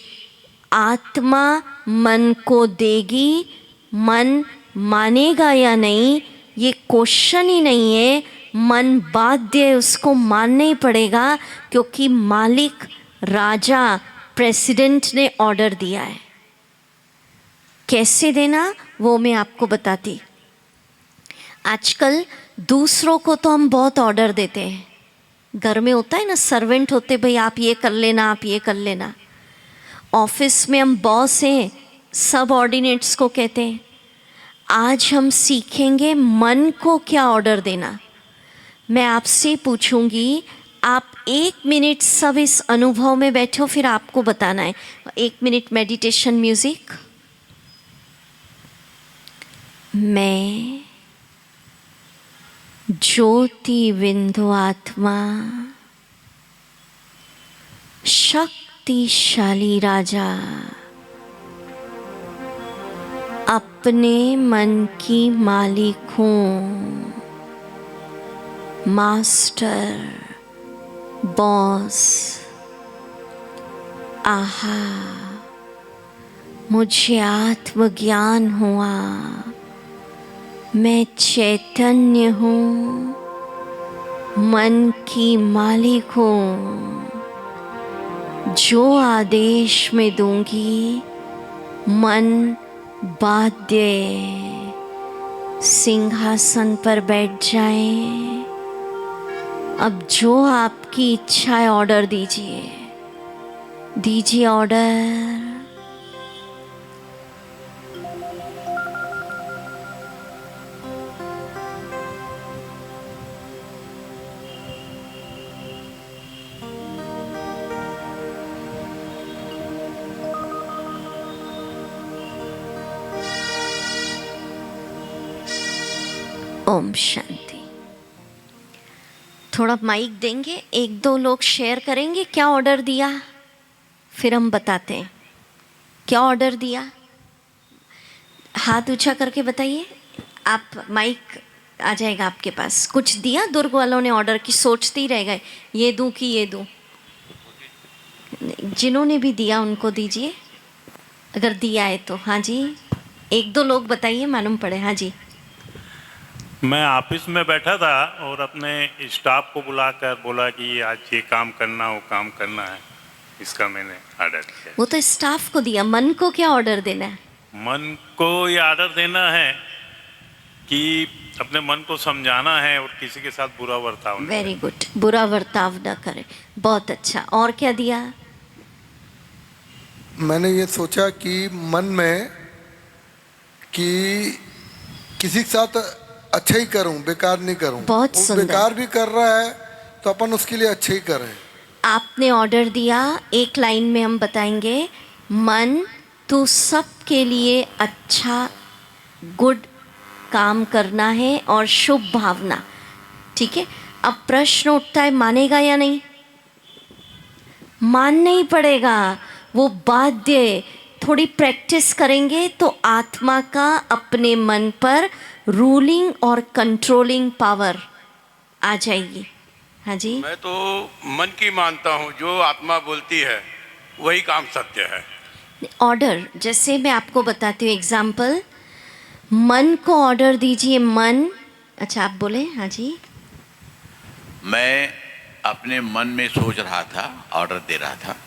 आत्मा मन को देगी, मन मानेगा या नहीं ये क्वेश्चन ही नहीं है। मन बाध्य है, उसको मानना ही पड़ेगा, क्योंकि मालिक राजा प्रेसिडेंट ने ऑर्डर दिया है। कैसे देना वो मैं आपको बताती। आजकल दूसरों को तो हम बहुत ऑर्डर देते हैं। घर में होता है ना, सर्वेंट होते, भाई आप ये कर लेना, आप ये कर लेना। ऑफिस में हम बॉस हैं, सब ऑर्डिनेट्स को कहते हैं। आज हम सीखेंगे मन को क्या ऑर्डर देना। मैं आपसे पूछूंगी, आप 1 मिनट सब इस अनुभव में बैठो, फिर आपको बताना है। 1 मिनट मेडिटेशन म्यूजिक। मैं ज्योति बिंदु आत्मा, शक्तिशाली राजा, अपने मन की मालिक हूँ, मास्टर, बॉस, आहा, मुझे आत्मज्ञान हुआ, मैं चैतन्य हूँ, मन की मालिक हूँ, जो आदेश मैं दूंगी मन बाध्य सिंहासन पर बैठ जाए। अब जो आपकी इच्छा है ऑर्डर दीजिए, दीजिए ऑर्डर। ओम शांति। थोड़ा माइक देंगे, एक दो लोग शेयर करेंगे क्या ऑर्डर दिया, फिर हम बताते हैं क्या ऑर्डर दिया। हाथ ऊंचा करके बताइए, आप माइक आ जाएगा आपके पास। कुछ दिया दुर्ग वालों ने ऑर्डर की, सोचते ही रह गए ये दूं कि ये दूं। जिन्होंने भी दिया उनको दीजिए, अगर दिया है तो। हाँ जी, एक दो लोग बताइए, मालूम पड़े। हाँ जी। मैं ऑफिस में बैठा था और अपने स्टाफ को बुलाकर बोला कि आज ये काम करना, वो काम करना है, इसका मैंने ऑर्डर किया। वो तो स्टाफ को दिया, मन को क्या ऑर्डर देना है? मन को ये ऑर्डर देना है कि अपने मन को समझाना है और किसी के साथ बुरा बर्ताव नहीं। वेरी गुड, बुरा बर्ताव न करे, बहुत अच्छा। और क्या दिया? मैंने ये सोचा कि मन में कि किसी के साथ अच्छा ही करूं, बेकार नहीं करूं। बहुत वो सुंदर। बेकार भी कर रहा है तो अपन उसके लिए अच्छे ही करें। आपने ऑर्डर दिया, एक लाइन में हम बताएंगे, मन तू सबके लिए अच्छा गुड काम करना है और शुभ भावना। ठीक है, अब प्रश्न उठता है मानेगा या नहीं? मानना ही पड़ेगा, वो बाध्य। थोड़ी प्रैक्टिस करेंगे तो आत्मा का अपने मन पर रूलिंग और कंट्रोलिंग पावर आ जाएगी। हाँ जी। मैं तो मन की मानता हूँ, जो आत्मा बोलती है वही काम सत्य है। ऑर्डर जैसे मैं आपको बताती हूँ, एग्जाम्पल, मन को ऑर्डर दीजिए। मन, अच्छा आप बोले। हाँ जी। मैं अपने मन में सोच रहा था, ऑर्डर दे रहा था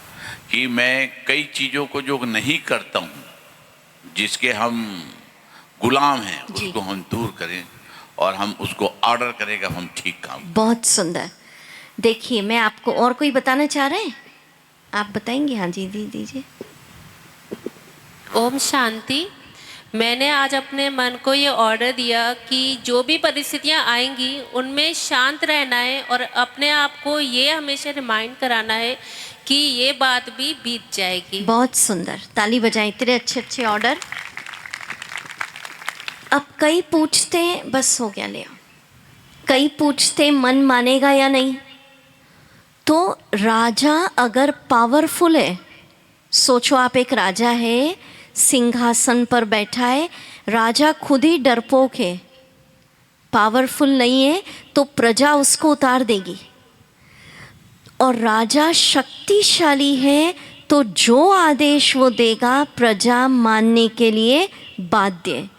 कि मैं कई चीज़ों को जो नहीं करता हूँ, जिसके हम गुलाम हैं, उसको हम दूर करें और हम उसको ऑर्डर करेंगे, हम ठीक काम। बहुत सुंदर। देखिए, मैं आपको और कोई बताना चाह रहे हैं, आप बताएंगे? हाँ जी, दीजिए। ओम शांति। मैंने आज अपने मन को ये ऑर्डर दिया कि जो भी परिस्थितियाँ आएंगी उनमें शांत रहना है और अपने आप को ये हमेशा रिमाइंड कराना है कि ये बात भी बीत जाएगी। बहुत सुंदर, ताली बजाएं। इतने अच्छे अच्छे ऑर्डर। अब कई पूछते हैं, बस हो गया, ले आओ। कई पूछते हैं मन मानेगा या नहीं। तो राजा अगर पावरफुल है, सोचो आप एक राजा है, सिंहासन पर बैठा है, राजा खुद ही डरपोक है, पावरफुल नहीं है, तो प्रजा उसको उतार देगी। और राजा शक्तिशाली है तो जो आदेश वो देगा प्रजा मानने के लिए बाध्य है।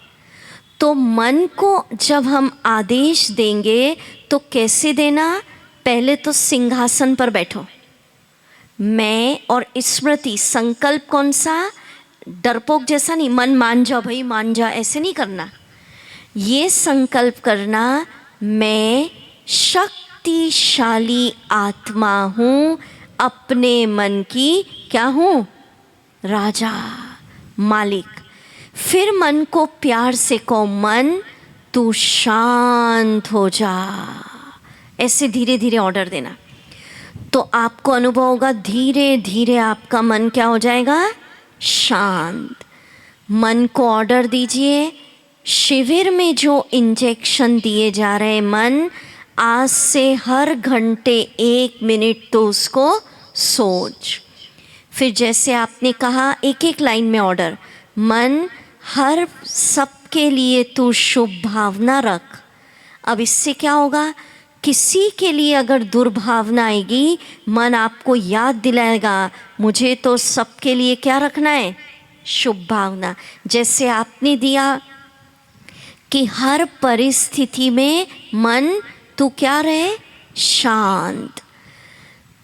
तो मन को जब हम आदेश देंगे तो कैसे देना? पहले तो सिंहासन पर बैठो, मैं और स्मृति, संकल्प कौन सा? डरपोक जैसा नहीं, मन मान जाओ भाई मान जाओ, ऐसे नहीं करना। ये संकल्प करना, मैं शक्तिशाली आत्मा हूँ, अपने मन की क्या हूँ? राजा, मालिक। फिर मन को प्यार से कहो, मन तू शांत हो जा। ऐसे धीरे धीरे ऑर्डर देना, तो आपको अनुभव होगा धीरे धीरे आपका मन क्या हो जाएगा? शांत। मन को ऑर्डर दीजिए, शिविर में जो इंजेक्शन दिए जा रहे हैं, मन आज से हर घंटे 1 मिनट तो उसको सोच। फिर जैसे आपने कहा एक एक लाइन में ऑर्डर, मन हर सबके लिए तू शुभ भावना रख। अब इससे क्या होगा? किसी के लिए अगर दुर्भावना आएगी, मन आपको याद दिलाएगा मुझे तो सबके लिए क्या रखना है, शुभ भावना। जैसे आपने दिया कि हर परिस्थिति में मन तू क्या रहे, शांत।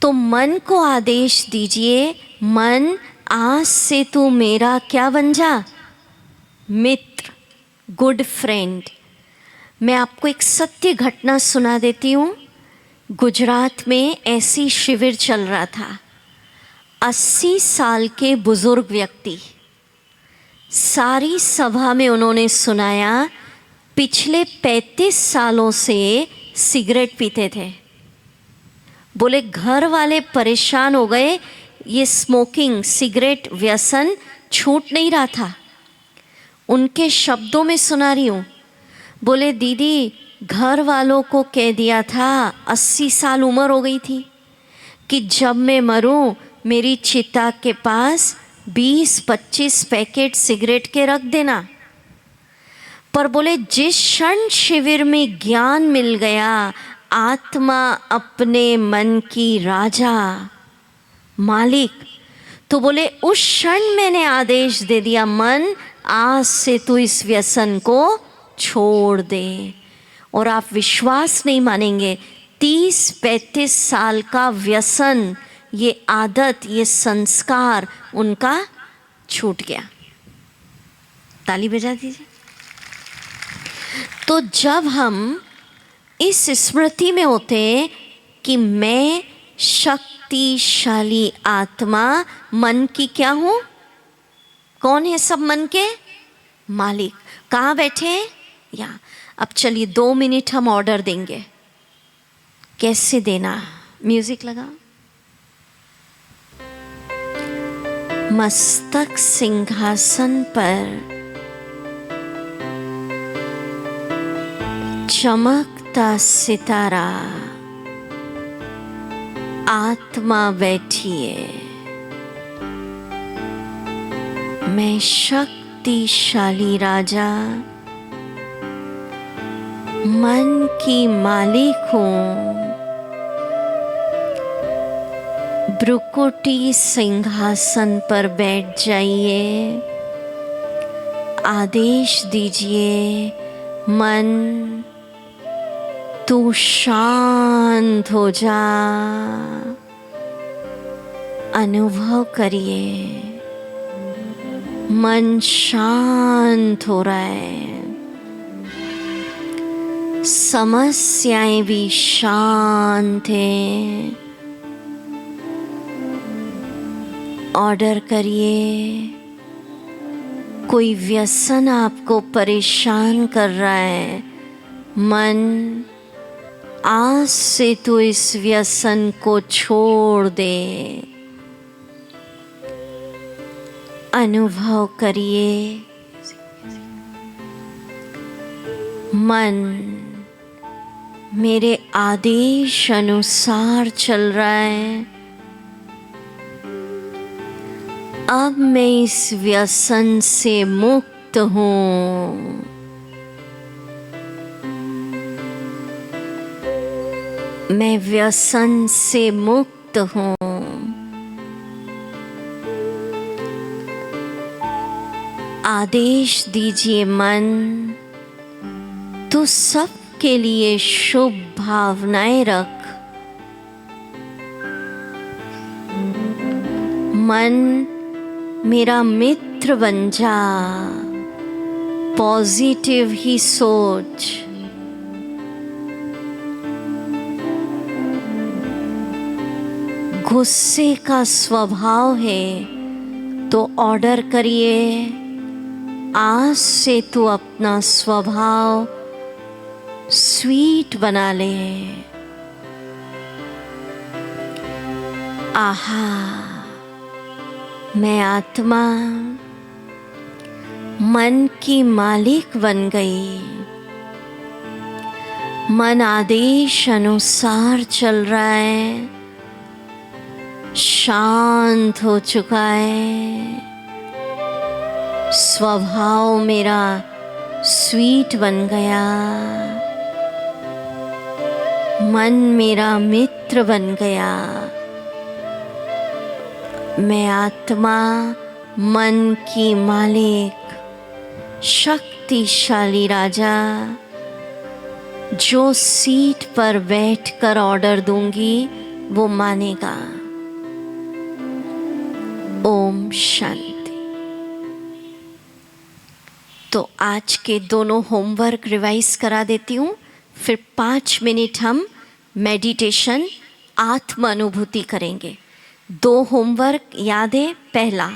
तो मन को आदेश दीजिए, मन आज से तू मेरा क्या बन जा, मित्र, गुड फ्रेंड। मैं आपको एक सत्य घटना सुना देती हूँ। गुजरात में ऐसी शिविर चल रहा था। 80 साल के बुजुर्ग व्यक्ति, सारी सभा में उन्होंने सुनाया पिछले 35 सालों से सिगरेट पीते थे। बोले घर वाले परेशान हो गए, ये स्मोकिंग सिगरेट व्यसन छूट नहीं रहा था। उनके शब्दों में सुना रही हूँ। बोले दीदी घर वालों को कह दिया था, 80 साल उम्र हो गई थी, कि जब मैं मरूं मेरी चिता के पास 20-25 पैकेट सिगरेट के रख देना। पर बोले जिस क्षण शिविर में ज्ञान मिल गया, आत्मा अपने मन की राजा, मालिक, तो बोले उस क्षण मैंने आदेश दे दिया, मन आज से तू इस व्यसन को छोड़ दे। और आप विश्वास नहीं मानेंगे, 30-35 साल का व्यसन, ये आदत, ये संस्कार उनका छूट गया। ताली बजा दीजिए। तो जब हम इस स्मृति में होते हैं कि मैं शक्तिशाली आत्मा मन की क्या हूँ, कौन है सब मन के मालिक, कहाँ बैठे हैं, यहाँ। अब चलिए 2 मिनट हम ऑर्डर देंगे। कैसे देना, म्यूजिक लगा। मस्तक सिंहासन पर चमकता सितारा, आत्मा बैठिए, मैं शक्तिशाली राजा मन की मालिक हूँ। ब्रुकुटी सिंहासन पर बैठ जाइए, आदेश दीजिए, मन तू शांत हो जा। अनुभव करिए, मन शांत हो रहा है, समस्याएं भी शांत हैं। ऑर्डर करिए, कोई व्यसन आपको परेशान कर रहा है, मन आज से तू इस व्यसन को छोड़ दे। अनुभव करिए, मन मेरे आदेश अनुसार चल रहा है। अब मैं इस व्यसन से मुक्त हूँ। मैं व्यसन से मुक्त हूँ। आदेश दीजिए मन, तू सबके लिए शुभ भावनाएं रख। मन मेरा मित्र बन जा, पॉजिटिव ही सोच। गुस्से का स्वभाव है तो ऑर्डर करिए, आज से तू अपना स्वभाव स्वीट बना ले। आहा, मैं आत्मा मन की मालिक बन गई। मन आदेश अनुसार चल रहा है, शांत हो चुका है। स्वभाव मेरा स्वीट बन गया। मन मेरा मित्र बन गया। मैं आत्मा मन की मालिक, शक्तिशाली राजा, जो सीट पर बैठकर ऑर्डर दूंगी वो मानेगा। ओम शांति। तो आज के दोनों होमवर्क रिवाइज करा देती हूँ, फिर 5 मिनट हम मेडिटेशन आत्म अनुभूति करेंगे। 2 होमवर्क याद है। पहला,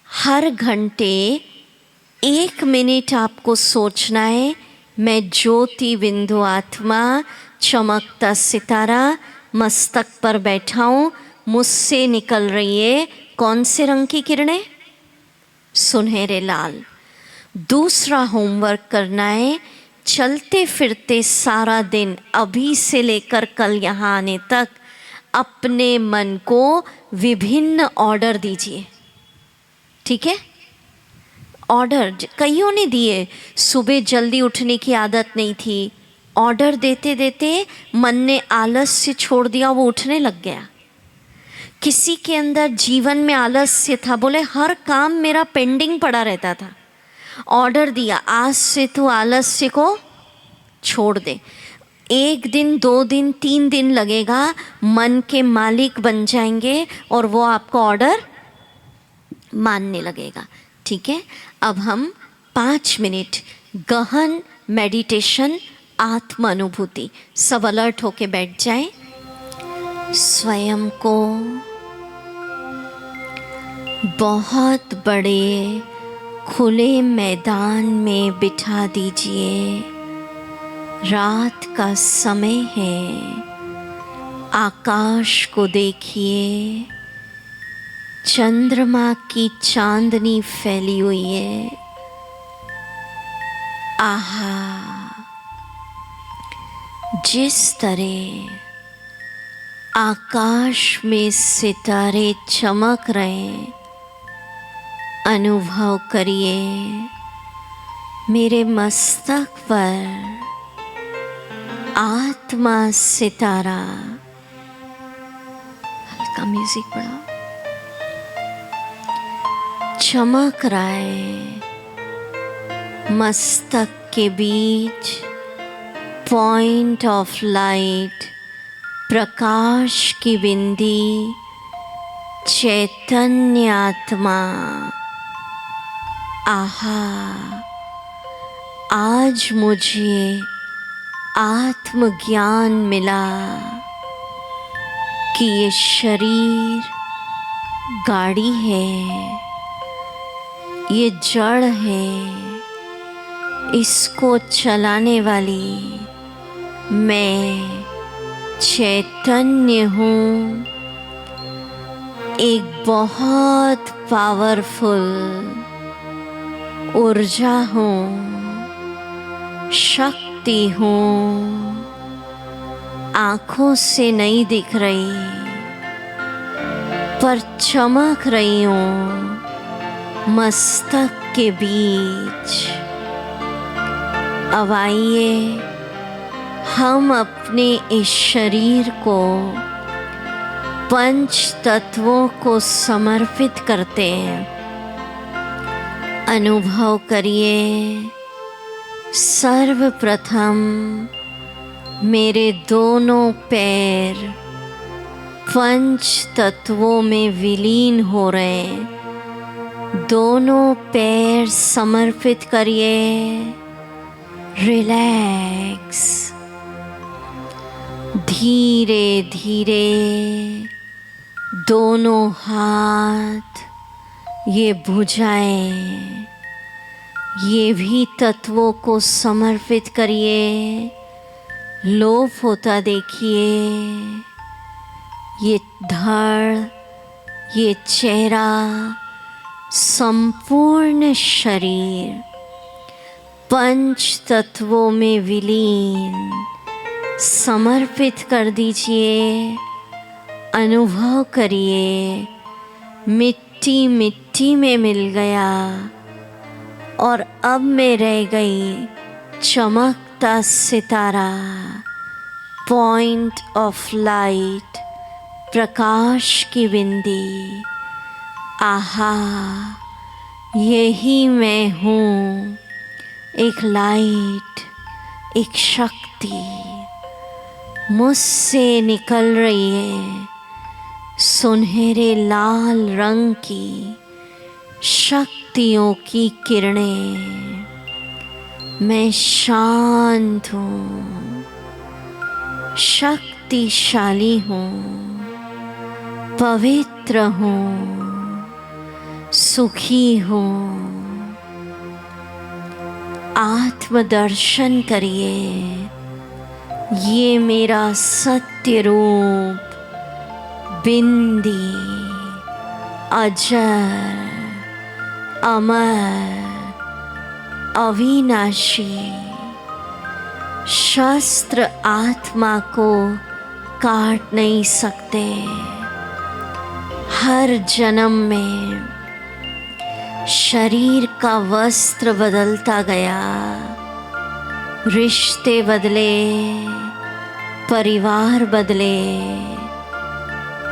हर घंटे 1 मिनट आपको सोचना है, मैं ज्योति बिंदु आत्मा, चमकता सितारा मस्तक पर बैठा हूँ, मुझसे निकल रही है कौन से रंग की किरणें? सुनहरे लाल। दूसरा होमवर्क करना है, चलते फिरते सारा दिन अभी से लेकर कल यहाँ आने तक अपने मन को विभिन्न ऑर्डर दीजिए। ठीक है? ऑर्डर कईयों ने दिए। सुबह जल्दी उठने की आदत नहीं थी, ऑर्डर देते देते मन ने आलस्य छोड़ दिया, वो उठने लग गया। किसी के अंदर जीवन में आलस्य था, बोले हर काम मेरा पेंडिंग पड़ा रहता था। ऑर्डर दिया, आज से तू आलस्य को छोड़ दे। 1 दिन 2 दिन 3 दिन लगेगा, मन के मालिक बन जाएंगे और वो आपको ऑर्डर मानने लगेगा। ठीक है? अब हम 5 मिनट गहन मेडिटेशन आत्म अनुभूति। सब अलर्ट होके बैठ जाएं। स्वयं को बहुत बड़े खुले मैदान में बिठा दीजिए। रात का समय है, आकाश को देखिए, चंद्रमा की चांदनी फैली हुई है। आहा, जिस तरह आकाश में सितारे चमक रहे, अनुभव करिए मेरे मस्तक पर आत्मा सितारा। हल्का म्यूजिक बढ़ाओ। चमक रहा है। मस्तक के बीच पॉइंट ऑफ लाइट, प्रकाश की बिंदी, चैतन्य आत्मा। आहा, आज मुझे आत्मज्ञान मिला कि ये शरीर गाड़ी है, ये जड़ है, इसको चलाने वाली मैं चैतन्य हूँ। एक बहुत पावरफुल ऊर्जा हूँ, शक्ति हूँ, आँखों से नहीं दिख रही पर चमक रही हूँ मस्तक के बीच। अब आइए हम अपने इस शरीर को 5 तत्वों को समर्पित करते हैं। अनुभव करिए, सर्वप्रथम मेरे दोनों पैर 5 तत्वों में विलीन हो रहे हैं। दोनों पैर समर्पित करिए। रिलैक्स। धीरे धीरे दोनों हाथ, ये भुजाएं, ये भी तत्वों को समर्पित करिए। लोप होता देखिए। ये धड़, ये चेहरा, संपूर्ण शरीर 5 तत्वों में विलीन समर्पित कर दीजिए। अनुभव करिए, मिट्टी मिट्टी में मिल गया और अब मैं रह गई चमकता सितारा। पॉइंट ऑफ लाइट, प्रकाश की बिंदी। आहा, यही मैं हूँ, एक लाइट, एक शक्ति मुझसे निकल रही है। सुनहरे लाल रंग की शक्तियों की किरणें। मैं शांत हूँ, शक्तिशाली हूँ, पवित्र हूँ, सुखी हूँ। आत्मदर्शन करिए, ये मेरा सत्य रूप, बिंदी, अजर, अमर, अविनाशी। शस्त्र आत्मा को काट नहीं सकते। हर जन्म में शरीर का वस्त्र बदलता गया, रिश्ते बदले, परिवार बदले।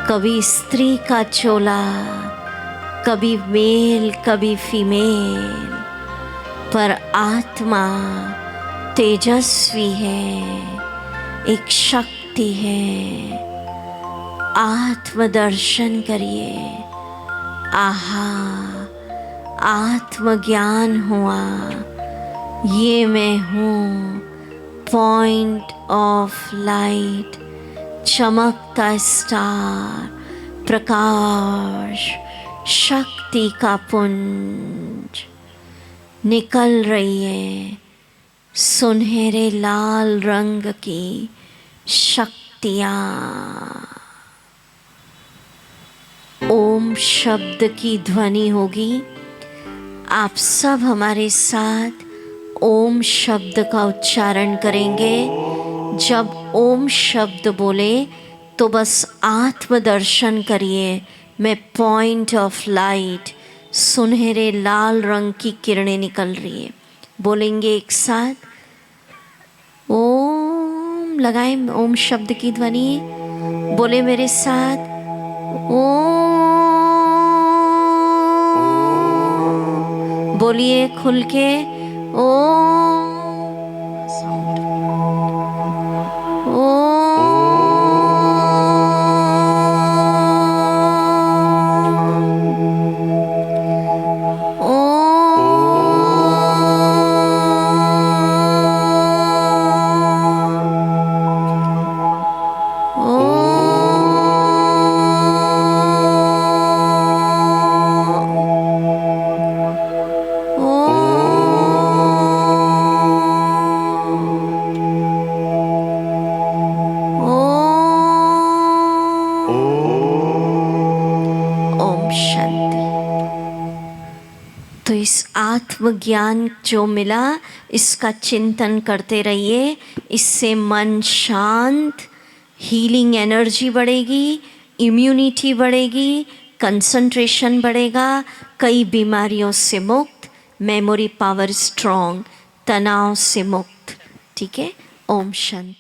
कभी स्त्री का चोला, कभी मेल, कभी फीमेल, पर आत्मा तेजस्वी है, एक शक्ति है। आत्मदर्शन करिए। आहा, आत्मज्ञान हुआ, ये मैं हूँ, पॉइंट ऑफ लाइट, चमकता स्टार, प्रकाश, शक्ति का पुंज। निकल रही है सुनहरे लाल रंग की शक्तियाँ। ओम शब्द की ध्वनि होगी। आप सब हमारे साथ ओम शब्द का उच्चारण करेंगे। जब ओम शब्द बोले तो बस आत्मदर्शन करिए। मैं पॉइंट ऑफ लाइट, सुनहरे लाल रंग की किरणें निकल रही है। बोलेंगे एक साथ, ओम। लगाएं ओम शब्द की ध्वनि, बोले मेरे साथ, ओम। बोलिए खुल के, ओम। तो इस आत्मज्ञान जो मिला, इसका चिंतन करते रहिए। इससे मन शांत, हीलिंग एनर्जी बढ़ेगी, इम्यूनिटी बढ़ेगी, कंसंट्रेशन बढ़ेगा, कई बीमारियों से मुक्त, मेमोरी पावर स्ट्रॉन्ग, तनाव से मुक्त। ठीक है। ओम शांति।